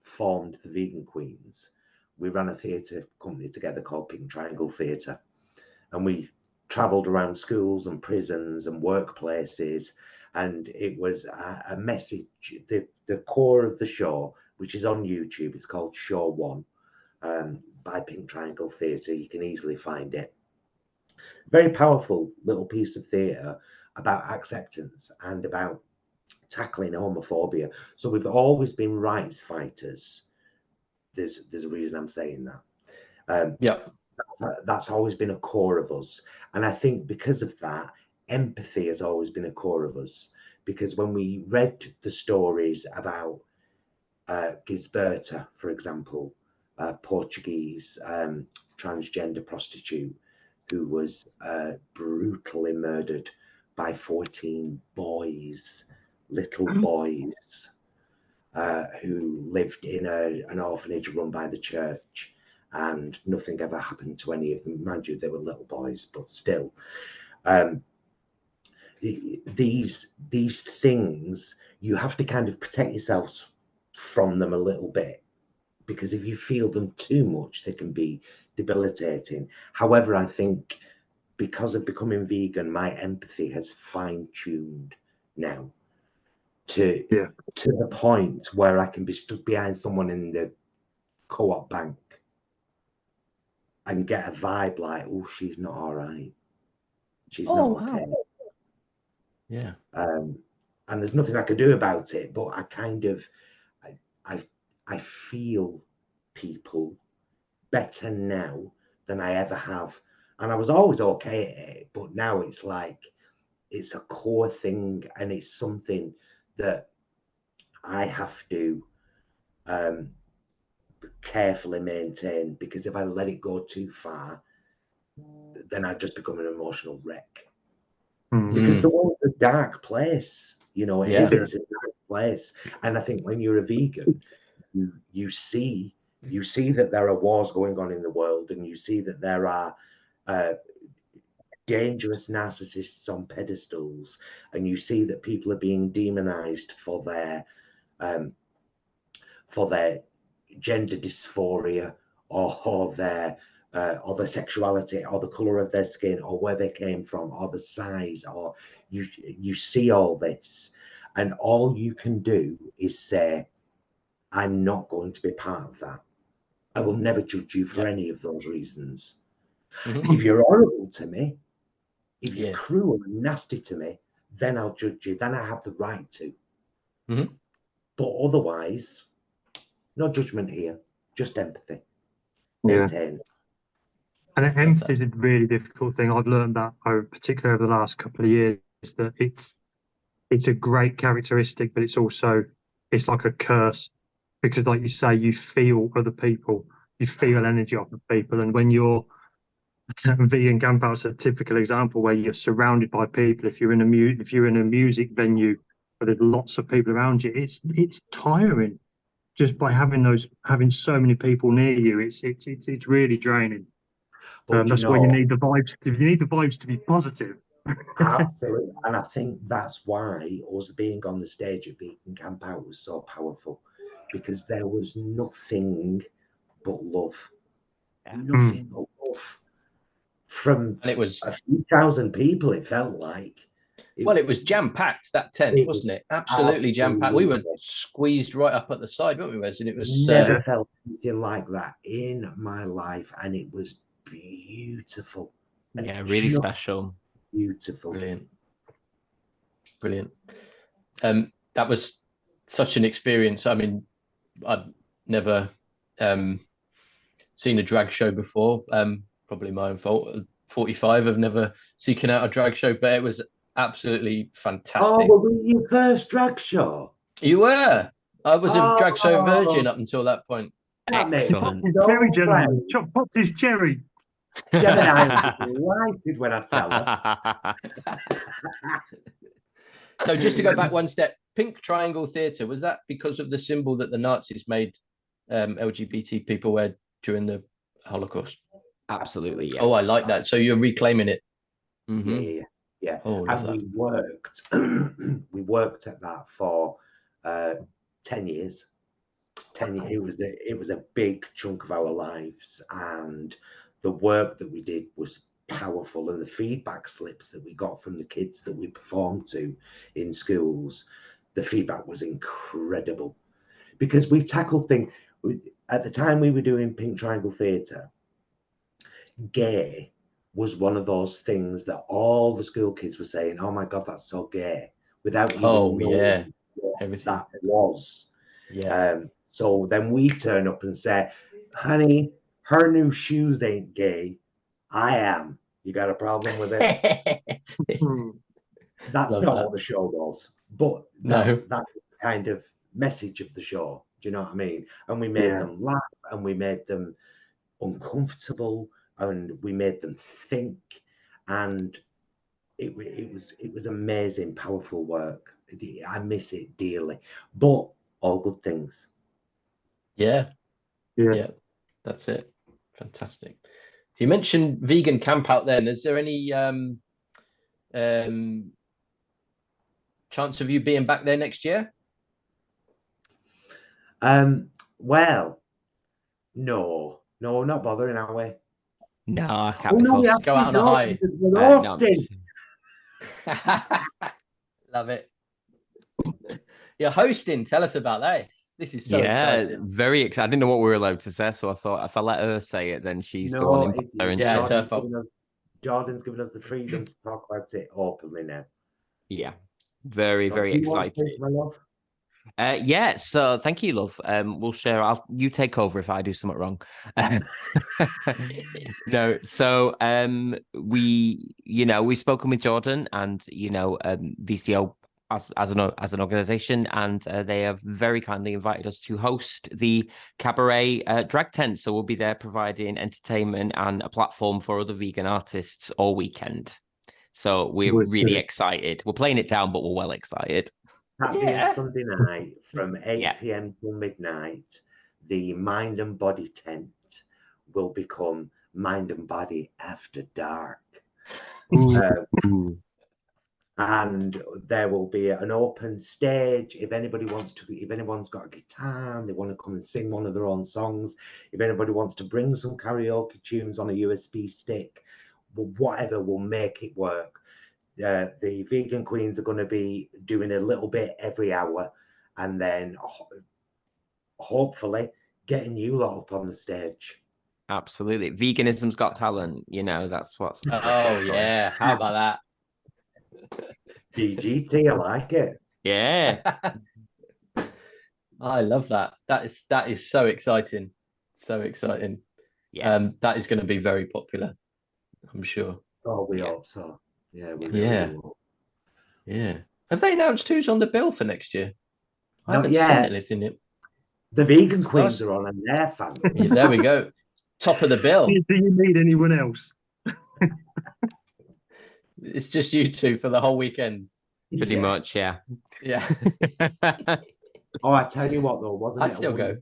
formed the Vegan Queens, we ran a theatre company together called Pink Triangle Theatre, and we travelled around schools and prisons and workplaces, and it was a message. The core of the show, which is on YouTube, it's called Show One, by Pink Triangle Theatre. You can easily find it. Very powerful little piece of theatre about acceptance and about tackling homophobia. So we've always been rights fighters. There's a reason I'm saying that. That's always been a core of us. And I think because of that, empathy has always been a core of us. Because when we read the stories about Gisberta, for example, Portuguese transgender prostitute who was brutally murdered by 14 boys, little boys, who lived in an orphanage run by the church, and nothing ever happened to any of them. Mind you, they were little boys, but still. These things, you have to kind of protect yourselves from them a little bit, because if you feel them too much, they can be debilitating. However, I think because of becoming vegan, my empathy has fine-tuned now to the point where I can be stood behind someone in the co-op bank and get a vibe like, oh, she's not all right. She's not okay. Yeah. And there's nothing I can do about it, but I kind of, I feel people better now than I ever have. And I was always okay at it, but now it's like, it's a core thing, and it's something that I have to carefully maintain, because if I let it go too far, then I just become an emotional wreck. Because the world's a dark place, you know, it's a dark place. And I think when you're a vegan, you see that there are wars going on in the world, and you see that there are dangerous narcissists on pedestals, and you see that people are being demonized for for their gender dysphoria or their sexuality or the color of their skin or where they came from or the size, or you see all this, and all you can do is say, I'm not going to be part of that. I will never judge you for any of those reasons. If you're horrible to me, if you're cruel and nasty to me, then I'll judge you. Then I have the right to. But otherwise, no judgment here, just empathy. Maintain. And empathy is a really difficult thing. I've learned that, particularly over the last couple of years, that it's a great characteristic, but it's like a curse, because, like you say, you feel other people, you feel energy off of people, and when you're vegan camp out's a typical example where you're surrounded by people. If you're in a music venue where there's lots of people around you, it's tiring just by having so many people near you. It's really draining. That's why you need the vibes. You need the vibes to be positive. Absolutely, and I think that's why us being on the stage at Vegan Camp Out was so powerful, because there was nothing but love. Nothing but love from and it was a few thousand people. It felt like. It was jam packed, that tent, wasn't it? Absolutely jam packed. We were squeezed right up at the side, weren't we, Wes? And it was never felt anything like that in my life, and it was beautiful. Yeah, really special. Beautiful. Brilliant. That was such an experience. I mean, I'd never seen a drag show before. Probably my own fault. 45, I've never seeking out a drag show, but it was absolutely fantastic. Oh, were you your first drag show? You were. I was a drag show virgin up until that point. Excellent. Cherry gentleman, popped his cherry. Gemini was delighted when I tell her. So just to go back one step, Pink Triangle Theatre, was that because of the symbol that the Nazis made LGBT people wear during the Holocaust? Absolutely, yes. Oh, I like that. So you're reclaiming it. Yeah. Oh, and we worked at that for 10 years. 10 years. It was a big chunk of our lives, and the work that we did was powerful, and the feedback slips that we got from the kids that we performed to in schools, the feedback was incredible, because we tackled things. At the time we were doing Pink Triangle Theatre, gay was one of those things that all the school kids were saying, oh my God, that's so gay, without even knowing what that was. So then we turn up and say, honey, her new shoes ain't gay. I am. You got a problem with it? That's not what the show was. But that's the kind of message of the show. Do you know what I mean? And we made them laugh, and we made them uncomfortable, and we made them think, and it was amazing, powerful work. I miss it dearly, but all good things. Yeah, that's it. Fantastic. You mentioned Vegan Camp Out then. Is there any chance of you being back there next year? Well, no, not bothering, are we? No, I can't be forced. Go out on a high. Love it. You're hosting. Tell us about this. This is so exciting. Very exciting. I didn't know what we were allowed to say, so I thought if I let her say it, then she's the one in. It's her fault. Jordan's given us the freedom to talk about it openly now. Yeah, very excited. My love. So thank you, love. We'll share. You take over if I do something wrong. No, so we've spoken with Jordan and VCO as an organization, and they have very kindly invited us to host the cabaret drag tent. So we'll be there providing entertainment and a platform for other vegan artists all weekend. So we're really excited. We're playing it down, but we're well excited. That being Sunday night from 8 p.m. till midnight, the Mind and Body tent will become Mind and Body After Dark. and there will be an open stage. If anyone's got a guitar and they want to come and sing one of their own songs, if anybody wants to bring some karaoke tunes on a USB stick, whatever, will make it work. The vegan queens are going to be doing a little bit every hour, and then hopefully getting you lot up on the stage. Absolutely. Veganism's got talent, you know, that's what's Oh yeah, how about that? VGT, I like it. Yeah. I love that. That is so exciting. So exciting. Yeah. That is going to be very popular, I'm sure. Oh, we Yeah. hope so. Yeah, we Yeah. really will. Yeah. Have they announced who's on the bill for next year? I Not haven't yet. seen anything yet. The vegan queens are on, and they're fabulous. Yeah, there we go. Top of the bill. Do you need anyone else? It's just you two for the whole weekend. Pretty Yeah. much, yeah. Yeah. Oh, I tell you what, though, I'd still go.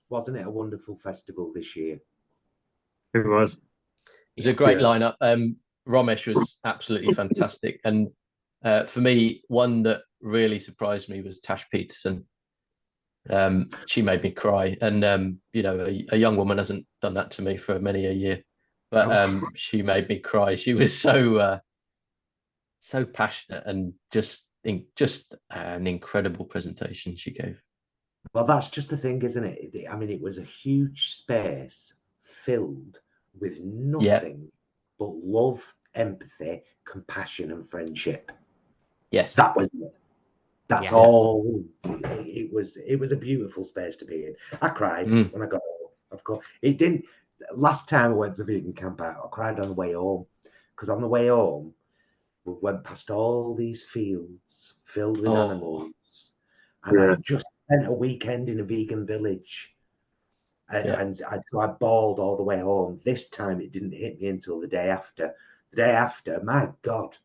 Wasn't it a wonderful festival this year? It was. It was a great Yeah. lineup. Ramesh was absolutely fantastic. And for me, one that really surprised me was Tash Peterson. She made me cry. And, you know, a young woman hasn't done that to me for many a year. But she made me cry. She was so passionate and just an incredible presentation she gave. Well, that's just the thing, isn't it? I mean, it was a huge space filled with nothing but love, empathy, compassion, and friendship. Yes. That was it. That's all. It was a beautiful space to be in. I cried when I got home. Of course, it didn't. Last time I went to vegan camp out, I cried on the way home, because on the way home we went past all these fields filled with animals, and I just spent a weekend in a vegan village, and I bawled all the way home. This time it didn't hit me until the day after. The day after, my God,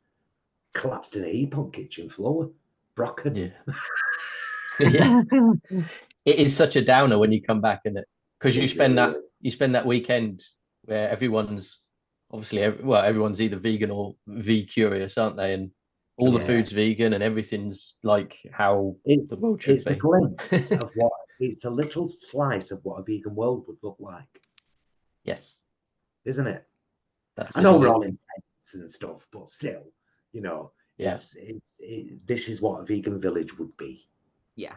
collapsed in a heap on kitchen floor, broken. Yeah. Yeah. It is such a downer when you come back, isn't it? Because you spend that weekend where everyone's obviously everyone's either vegan or curious, aren't they? And all the food's vegan and everything's like how the world should it's be. a glimpse of what it's a little slice of what a vegan world would look like. Yes. Isn't it? That's I know we're all intense and stuff, but still, you know, this is what a vegan village would be. Yeah.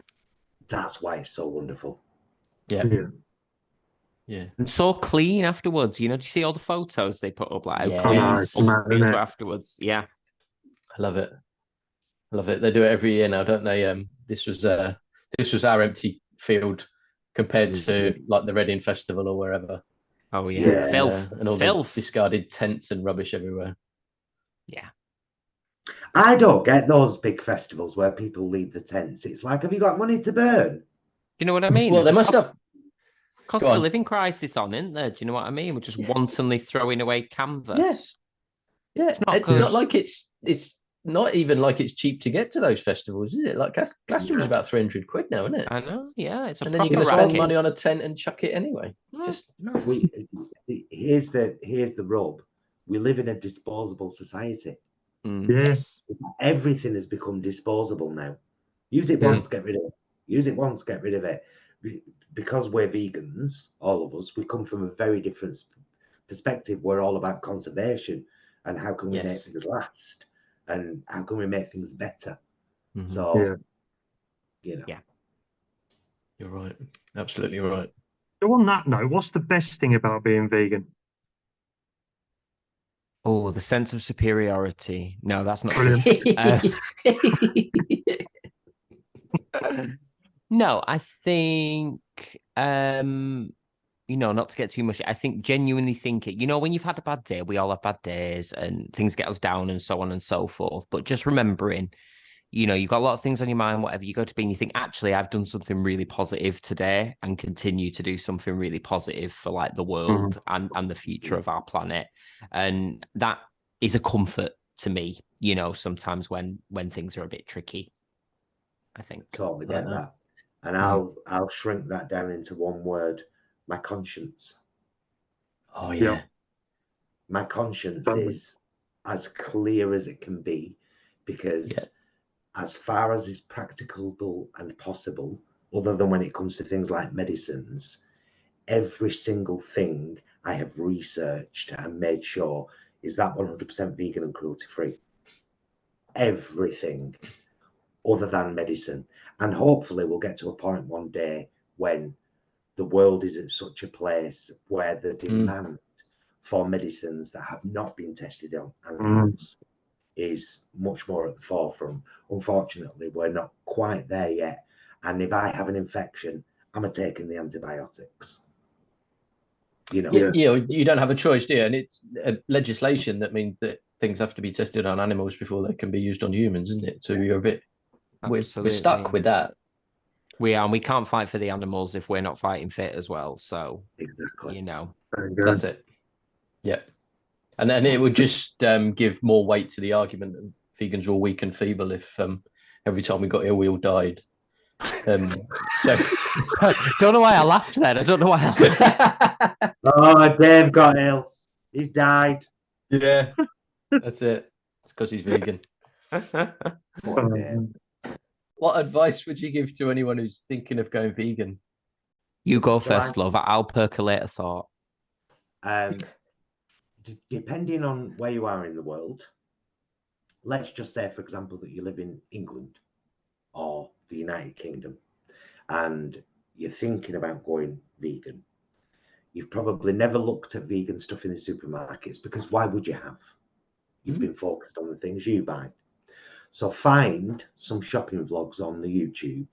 That's why it's so wonderful. Yeah. And so clean afterwards. You know, do you see all the photos they put up? Like how clean things were afterwards. Yeah. I love it. I love it. They do it every year now, don't they? This was our empty field compared to like the Reading Festival or wherever. Oh yeah. Filth. And all the discarded tents and rubbish everywhere. Yeah. I don't get those big festivals where people leave the tents. It's like, have you got money to burn? Do you know what I mean? Well, they must have cost of living crisis on, isn't there? Do you know what I mean? We're just wantonly throwing away canvas. Yeah. It's not like it's not even like it's cheap to get to those festivals, is it? Like Glastonbury's about 300 quid now, isn't it? I know, yeah. It's and then you're going to spend money on a tent and chuck it anyway. Just no. Here's the rub. We live in a disposable society. Yes. Everything has become disposable now. Use it once, get rid of it. Use it once, get rid of it. Because we're vegans, all of us, we come from a very different perspective. We're all about conservation and how can we make things last and how can we make things better. So, you know. Yeah. You're right. Absolutely right. So on that note, what's the best thing about being vegan? Oh, the sense of superiority. No, that's not Brilliant. No, I think you know, not to get too much, I think genuinely thinking, you know, when you've had a bad day, we all have bad days and things get us down and so on and so forth. But just remembering, you know, you've got a lot of things on your mind, whatever, you go to bed and you think, actually, I've done something really positive today and continue to do something really positive for like the world and the future of our planet. And that is a comfort to me, you know, sometimes when things are a bit tricky, I think. Totally get that. And I'll shrink that down into one word: my conscience. Oh yeah. My conscience is as clear as it can be, because as far as is practicable and possible, other than when it comes to things like medicines, every single thing I have researched and made sure is that 100% vegan and cruelty free. Everything other than medicine. And hopefully we'll get to a point one day when the world is at such a place where the demand for medicines that have not been tested on animals is much more at the forefront. Unfortunately, we're not quite there yet. And if I have an infection, I'm taking the antibiotics. You know, you don't have a choice, do you? And it's legislation that means that things have to be tested on animals before they can be used on humans, isn't it? So you're a bit, we're stuck with that. We are, and we can't fight for the animals if we're not fighting fit as well. So exactly, you know, that's it. Yeah, and then it would just give more weight to the argument that vegans are all weak and feeble if every time we got ill, we all died. So don't know why I laughed then. I don't know why I laughed. Oh, Dave got ill. He's died. Yeah, that's it. It's because he's vegan. Poor Dave. What advice would you give to anyone who's thinking of going vegan? You go first, love. I'll percolate a thought. Depending on where you are in the world, let's just say, for example, that you live in England or the United Kingdom and you're thinking about going vegan. You've probably never looked at vegan stuff in the supermarkets because why would you have? You've been focused on the things you buy. So find some shopping vlogs on the YouTube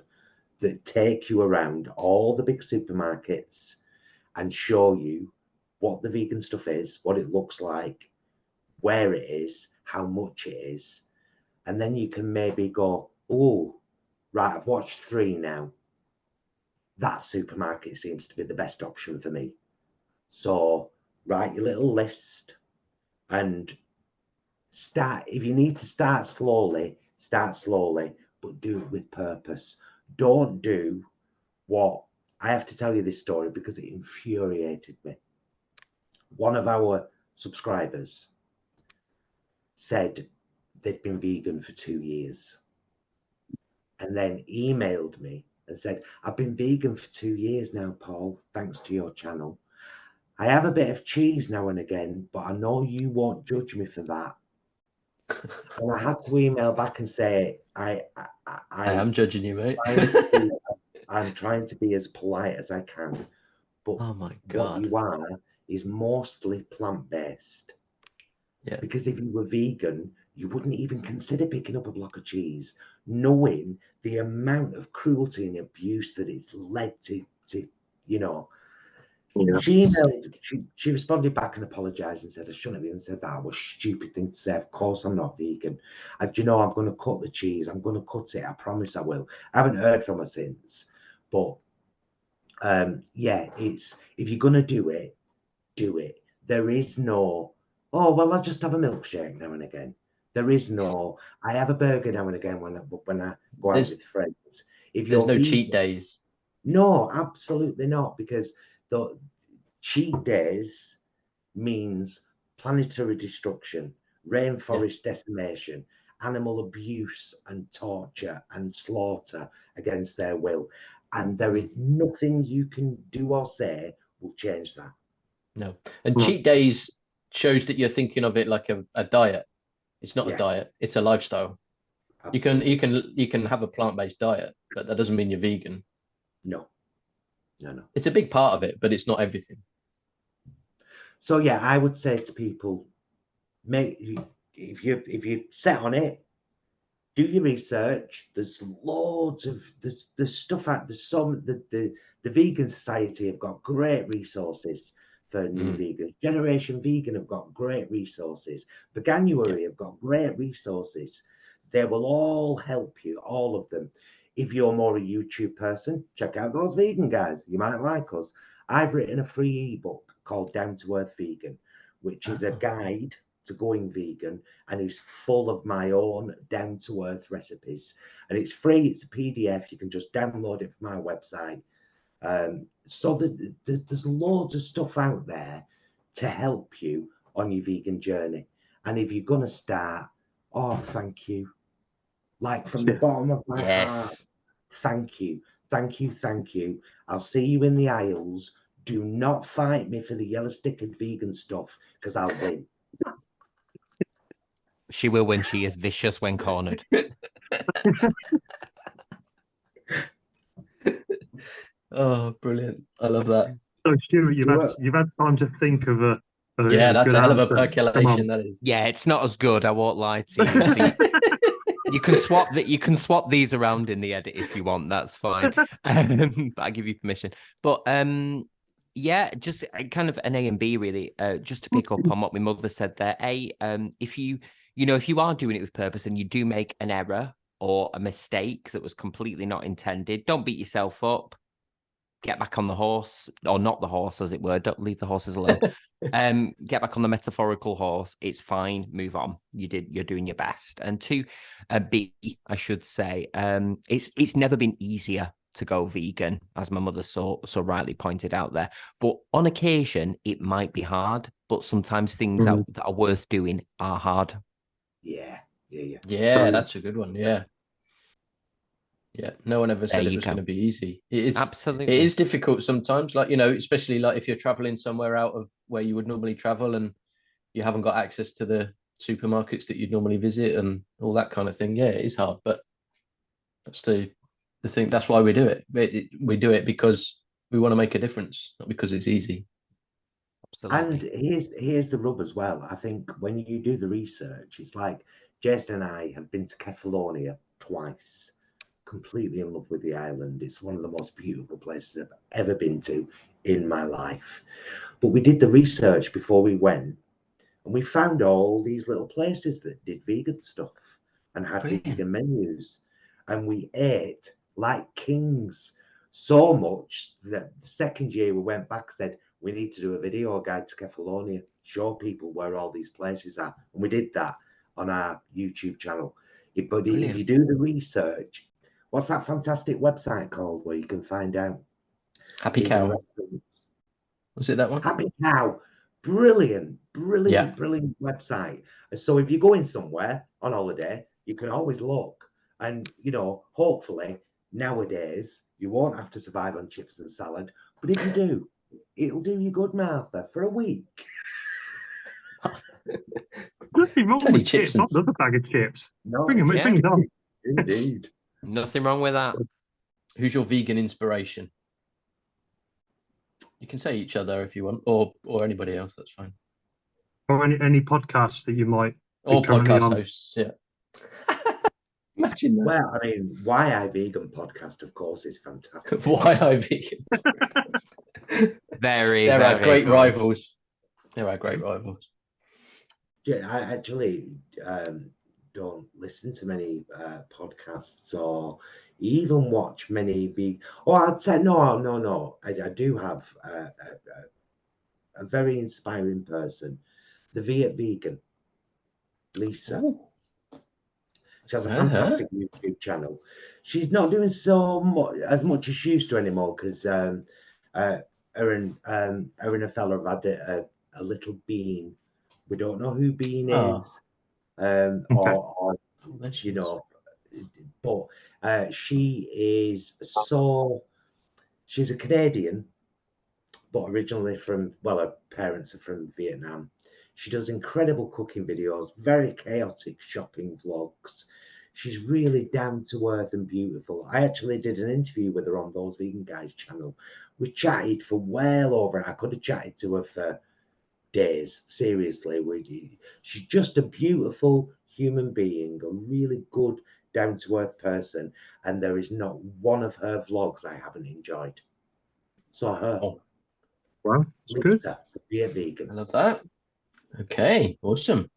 that take you around all the big supermarkets and show you what the vegan stuff is, what it looks like, where it is, how much it is. And then you can maybe go, oh, right, I've watched 3 now. That supermarket seems to be the best option for me. So write your little list and start. If you need to start slowly, but do it with purpose. Don't do what, I have to tell you this story because it infuriated me. One of our subscribers said they'd been vegan for 2 years and then emailed me and said, I've been vegan for 2 years now, Paul, thanks to your channel. I have a bit of cheese now and again, but I know you won't judge me for that. And I had to email back and say, I am judging you, mate. I'm trying to be as polite as I can. But oh my God, what you are is mostly plant-based. Yeah. Because if you were vegan, you wouldn't even consider picking up a block of cheese, knowing the amount of cruelty and abuse that it's led to you know. Yeah. She responded back and apologized and said, I shouldn't have even said that. It was a stupid thing to say. Of course I'm not vegan. Do you know, I'm going to cut the cheese. I'm going to cut it. I promise I will. I haven't heard from her since. But yeah, it's, if you're going to do it, do it. There is no, oh, well, I'll just have a milkshake now and again. There is no, I have a burger now and again when I go out with friends. If there's no vegan, cheat days. No, absolutely not, because the cheat days means planetary destruction, rainforest decimation, animal abuse and torture and slaughter against their will. And there is nothing you can do or say will change that. No. And cheat days shows that you're thinking of it like a diet. It's not a diet, it's a lifestyle. Absolutely. You can have a plant-based diet, but that doesn't mean you're vegan. No. It's a big part of it, but it's not everything. So yeah, I would say to people, if you set on it, do your research. There's loads of there's stuff out. There's some the Vegan Society have got great resources for new vegans. Generation Vegan have got great resources. Veganuary have got great resources. They will all help you, all of them. If you're more a YouTube person, check out those vegan guys. You might like us. I've written a free ebook called Down to Earth Vegan, which is a guide to going vegan, and is full of my own down to earth recipes. And it's free. It's a PDF. You can just download it from my website. So there's loads of stuff out there to help you on your vegan journey. And if you're going to start, oh, thank you. Like from the bottom of my heart. Thank you. Thank you. Thank you. I'll see you in the aisles. Do not fight me for the yellow stickered vegan stuff because I'll win. She will win. She is vicious when cornered. Oh, brilliant. I love that. So Stuart, you've had time to think of a Yeah, that's good a hell of a answer. Come percolation, on. that is. Yeah, it's not as good. I won't lie to you. So you can swap that. You can swap these around in the edit if you want. That's fine. But I give you permission. But yeah, just kind of an A and B really. Just to pick up on what my mother said there. If you are doing it with purpose and you do make an error or a mistake that was completely not intended, don't beat yourself up. Get back on the horse, or not the horse, as it were. Don't leave the horses alone. Get back on the metaphorical horse. It's fine. Move on. You're doing your best. And to B, I should say, it's never been easier to go vegan, as my mother so rightly pointed out there. But on occasion, it might be hard. But sometimes things that are worth doing are hard. Yeah. Yeah, that's a good one. Yeah. Yeah, no one ever said it was going to be easy. It is absolutely. It is difficult sometimes, like, especially like if you're traveling somewhere out of where you would normally travel and you haven't got access to the supermarkets that you'd normally visit and all that kind of thing. Yeah, it is hard, but that's the thing. That's why we do it. We do it because we want to make a difference, not because it's easy. Absolutely. And here's the rub as well. I think when you do the research, it's like Jason and I have been to Kefalonia twice. Completely in love with the island. It's one of the most beautiful places I've ever been to in my life. But we did the research before we went, and we found all these little places that did vegan stuff and had vegan menus, and we ate like kings. So much that the second year we went back, said we need to do a video guide to Kefalonia, show people where all these places are, and we did that on our YouTube channel. But if you do the research, what's that fantastic website called where you can find out? Happy Cow. Was it that one? Happy Cow. Brilliant website. So if you're going somewhere on holiday, you can always look. And, hopefully nowadays you won't have to survive on chips and salad. But if you do, it'll do you good, Martha, for a week. Nothing wrong with chips. Not another bag of chips. No, bring it on. Indeed. Nothing wrong with that. Who's your vegan inspiration? You can say each other if you want, or anybody else. That's fine. Or any podcasts that you might. Or podcast hosts. Yeah. Imagine that. Well, I mean, Why I Vegan podcast, of course, is fantastic. Why I Vegan? Very. They're our great rivals. They're our great rivals. Yeah, I actually don't listen to many podcasts or even watch many vegan. Oh, I'd say no. I do have a very inspiring person, the Viet Vegan, Lisa. Oh. She has a fantastic YouTube channel. She's not doing as much as she used to anymore because her and a fella have had a little bean. We don't know who Bean is, or but she is she's a Canadian, but originally her parents are from Vietnam. She does incredible cooking videos, very chaotic shopping vlogs. She's really down to earth and beautiful. I actually did an interview with her on Those Vegan Guys channel. We chatted for well over, I could have chatted to her for days. Seriously, she's just a beautiful human being, a really good, down to earth person, and there is not one of her vlogs I haven't enjoyed. So her. Oh. Well, it's good. Be a vegan. I love that. Okay, awesome.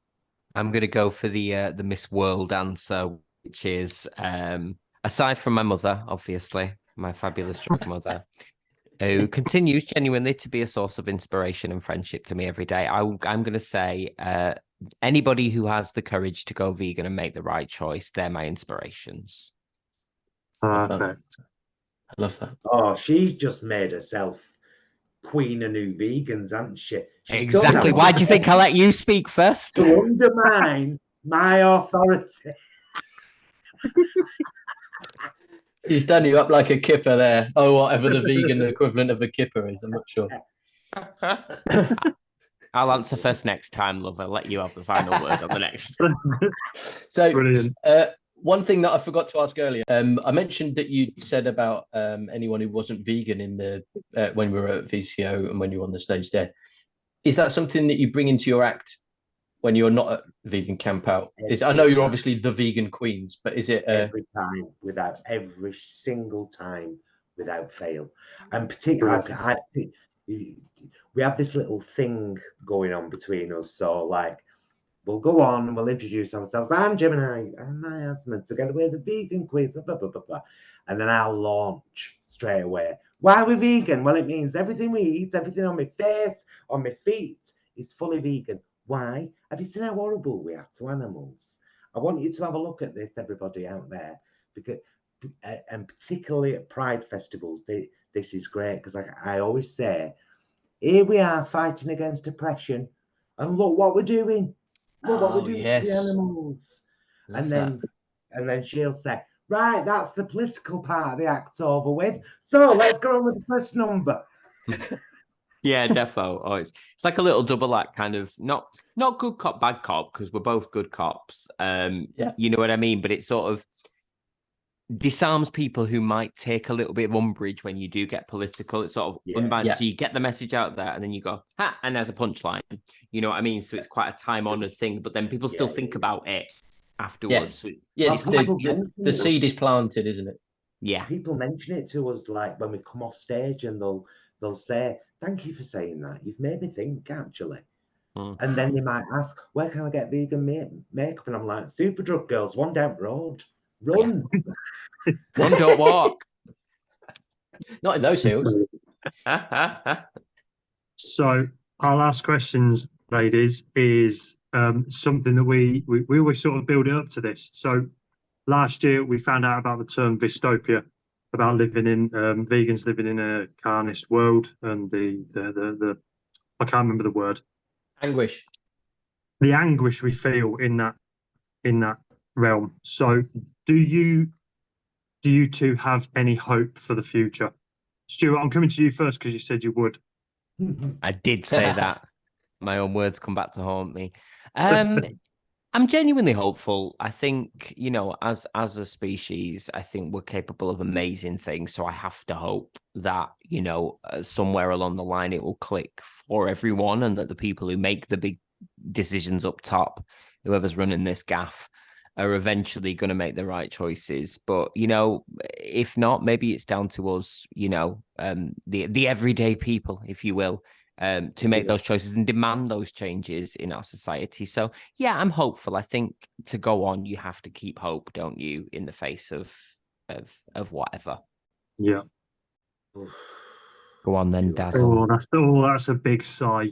I'm gonna go for the Miss World answer, which is aside from my mother, obviously, my fabulous drag mother, who continues genuinely to be a source of inspiration and friendship to me every day. I'm going to say anybody who has the courage to go vegan and make the right choice, they're my inspirations. Perfect. I love that. Oh, she's just made herself queen of new vegans, hasn't she? Exactly. Why do you think I let you speak first? To undermine my authority. He's done you up like a kipper there. Oh, whatever the vegan equivalent of a kipper is, I'm not sure. I'll answer first next time, love. I'll let you have the final word on the next. So, Brilliant. one thing that I forgot to ask earlier, I mentioned that you said about anyone who wasn't vegan in the when we were at VCO and when you were on the stage there. Is that something that you bring into your act when you're not at vegan camp out? I know you're obviously the vegan queens, but is it every single time without fail? And particularly, we have this little thing going on between us. So like, we'll go on and we'll introduce ourselves. I'm Gemini and Miasma. Together we're the vegan queens. Blah blah blah blah. And then I'll launch straight away. Why are we vegan? Well, it means everything we eat, everything on my face, on my feet, is fully vegan. Why? Have you seen how horrible we are to animals? I want you to have a look at this, everybody out there, because, and particularly at Pride festivals, this is great, because I always say, here we are fighting against oppression, and look what we're doing. Look what we're doing to the animals. And then she'll say, right, that's the political part of the act over with. So let's go on with the first number. Yeah, defo. Oh, it's like a little double act, kind of not good cop, bad cop, because we're both good cops. You know what I mean? But it sort of disarms people who might take a little bit of umbrage when you do get political. It sort of unbinds. So you get the message out there, and then you go, ha, and there's a punchline. You know what I mean? So it's quite a time-honored thing, but then people still think about it afterwards. Yes. So the seed is planted, isn't it? Yeah. People mention it to us like when we come off stage, and they'll say, thank you for saying that. You've made me think, actually. And then they might ask, where can I get vegan makeup? And I'm like, Superdrug Girls, one down the road. Run. Yeah. Run, don't walk. Not in those hills. So our last questions, ladies, is something that we always sort of build it up to this. So last year we found out about the term dystopia, about living in vegans living in a carnist world, and the I can't remember the word. Anguish. The anguish we feel in that realm. So do you two have any hope for the future? Stuart, I'm coming to you first because you said you would. I did say that. My own words come back to haunt me. I'm genuinely hopeful. I think, you know, as a species, I think we're capable of amazing things. So I have to hope that, you know, somewhere along the line it will click for everyone, and that the people who make the big decisions up top, whoever's running this gaff, are eventually going to make the right choices. But, you know, if not, maybe it's down to us, you know, the everyday people, if you will, to make those choices and demand those changes in our society. So, yeah, I'm hopeful. I think to go on, you have to keep hope, don't you, in the face of whatever. Yeah. Go on then, Dazzle. That's a big sigh.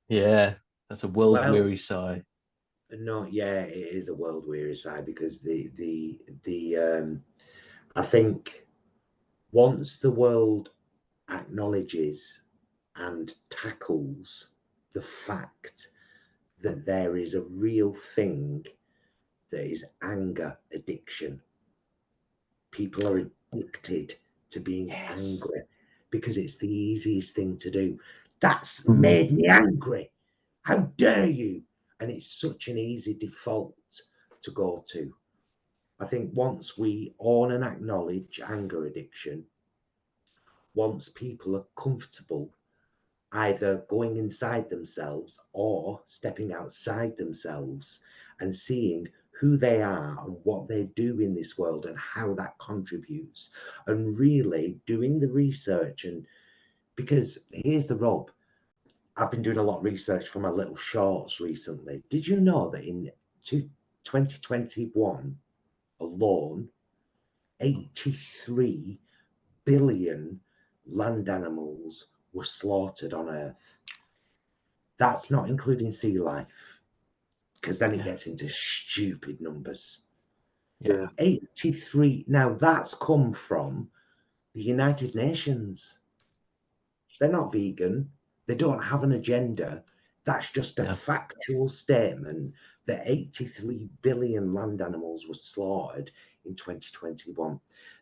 Yeah, that's a world-weary sigh. No, yeah, it is a world-weary sigh, because I think once the world acknowledges and tackles the fact that there is a real thing that is anger addiction. People are addicted to being angry because it's the easiest thing to do. That's made me angry. How dare you? And it's such an easy default to go to. I think once we own and acknowledge anger addiction, once people are comfortable either going inside themselves or stepping outside themselves and seeing who they are and what they do in this world and how that contributes, and really doing the research. And because here's the rub, I've been doing a lot of research for my little shorts recently. Did you know that in 2021 alone, 83 billion land animals were slaughtered on Earth? That's not including sea life, because then it gets into stupid numbers. 83. Now that's come from the United Nations. They're not vegan. They don't have an agenda. That's just a factual statement that 83 billion land animals were slaughtered in 2021.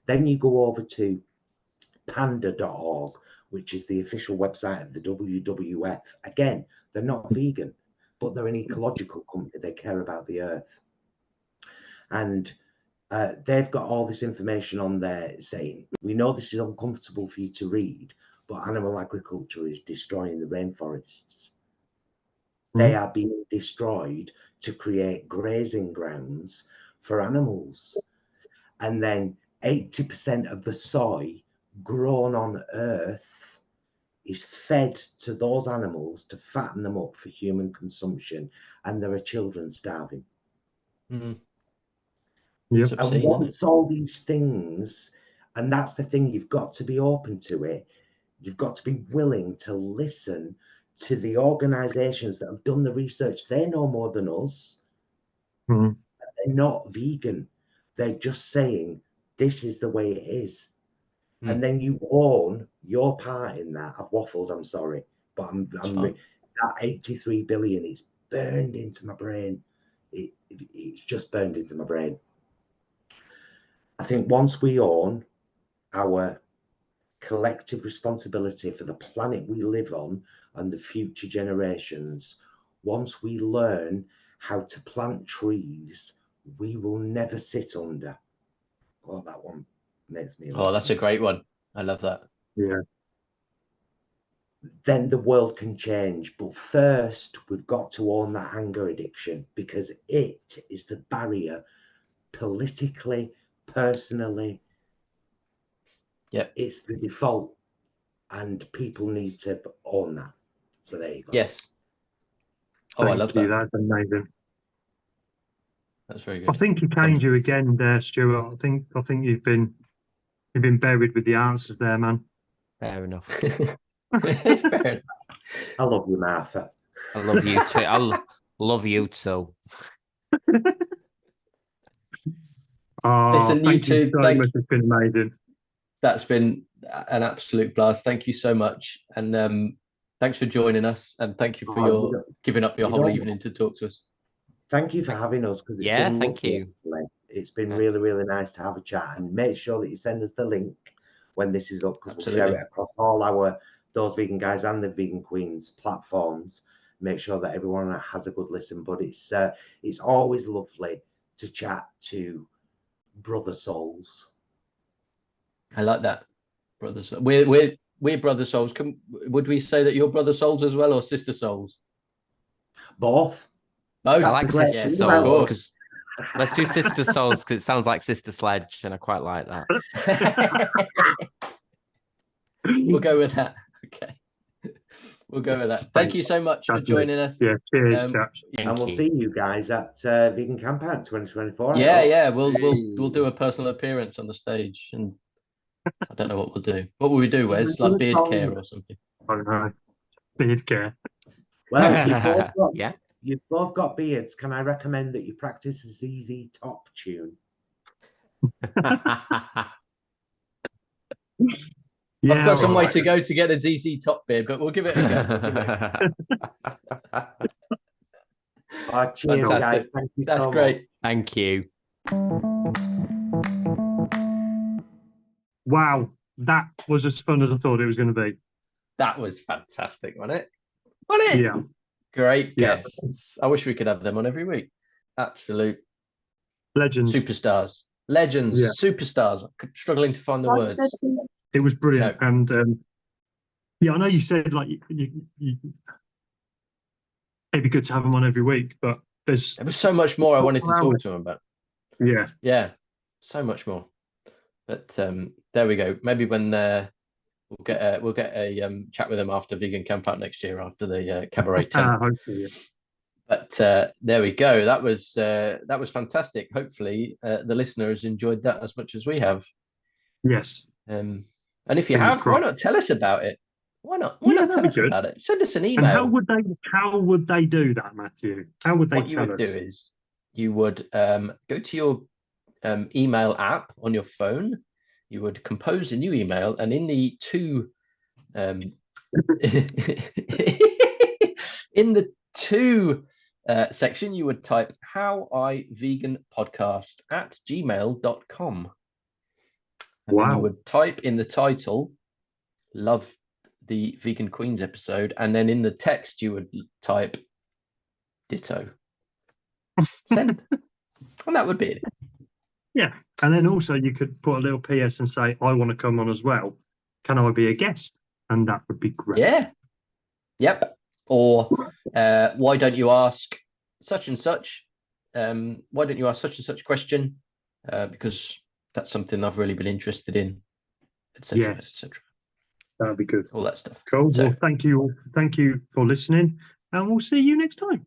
Then you go over to panda.org, which is the official website of the WWF. Again, they're not vegan, but they're an ecological company. They care about the earth. And they've got all this information on there saying, we know this is uncomfortable for you to read, but animal agriculture is destroying the rainforests. They are being destroyed to create grazing grounds for animals. And then 80% of the soy grown on Earth is fed to those animals to fatten them up for human consumption. And there are children starving. Mm. Yep. And once all these things, and that's the thing, you've got to be open to it. You've got to be willing to listen to the organizations that have done the research. They know more than us. Mm. They're not vegan. They're just saying, this is the way it is. Mm. And then you own your part in that. I've waffled, I'm sorry. But that 83 billion is burned into my brain. It's just burned into my brain. I think once we own our collective responsibility for the planet we live on and the future generations, once we learn how to plant trees, we will never sit under. Oh, that one makes me laugh. Oh, that's a great one. I love that. Yeah. Then the world can change. But first, we've got to own that anger addiction, because it is the barrier politically, personally. Yep. It's the default, and people need to own that. So there you go. Yes. Oh, I love Thank you. that. That's amazing. That's very I good. think you changed you again there, Stuart. I think you've been buried with the answers there, man. Fair enough. Fair enough. I love you, Martha. I love you too. I love you too. Oh, Listen, you thank you two, so much. It's been amazing. that's been an absolute blast. Thank you so much. And thanks for joining us. And thank you for your giving up your you whole don't- evening to talk to us. Thank you for having us, because it's Yeah, been thank lovely, you. actually. It's been really, really nice to have a chat. And make sure that you send us the link when this is up, because we'll share it across all our Those Vegan Guys and the Vegan Queens platforms. Make sure that everyone has a good listen. But it's always lovely to chat to brother souls. I like that, brothers. We're brother souls. Would we say that you're brother souls as well, or sister souls? Both. Both. I like great Sister thing Of about Souls course. because let's do Sister Souls because it sounds like Sister Sledge, and I quite like that. We'll go with that. Okay. We'll go with that. Thank you so much for joining us. Yeah, cheers, Um, chaps. And we'll you. see you guys at Vegan Camp Out 2024. Yeah. We'll do a personal appearance on the stage, and I don't know what we'll do. What will we do, Wes? Like beard care or something? I don't know. Beard care. Well, Yeah. you've both got beards. Can I recommend that you practice a ZZ Top tune? Yeah, I've got some way alright. to go to get a ZZ Top beard, but we'll give it a go. Cheers, guys. Fantastic. Thank you That's so great. Thank you. Wow, that was as fun as I thought it was going to be. That was fantastic, wasn't it? Wasn't it? Yeah. Great Yeah. guests. I wish we could have them on every week. Absolute Legends. superstars. Legends. Yeah. Superstars. I'm struggling to find the words. It was brilliant. No. And yeah, I know you said like it'd be good to have them on every week, but There was so much more I wanted to talk hours. to them about. Yeah. Yeah, so much more. But there we go. Maybe when we'll get a chat with them after Vegan Camp Out next year, after the cabaret tent. Hopefully, yeah. But there we go. That was fantastic. Hopefully the listeners enjoyed that as much as we have. Yes. And if you Fingers have, why not tell us about it? Why not? Why Yeah, not that'd tell be us good. about it? Send us an And email. how would they do that, Matthew? How would they What you tell would us? do is you would go to your email app on your phone. You would compose a new email, and in the section, you would type howiveganpodcast@gmail.com. And then Wow. you would type in the title, love the Vegan Queens episode, and then in the text you would type ditto. Send. And that would be it. Yeah. And then also you could put a little PS and say, I want to come on as well. Can I be a guest? And that would be great. Yeah. Yep. Or why don't you ask such and such? Why don't you ask such and such question? Because that's something I've really been interested in, etc. Yes. etc. That would be good. All that stuff. Cool. So- Well, thank you for listening, and we'll see you next time.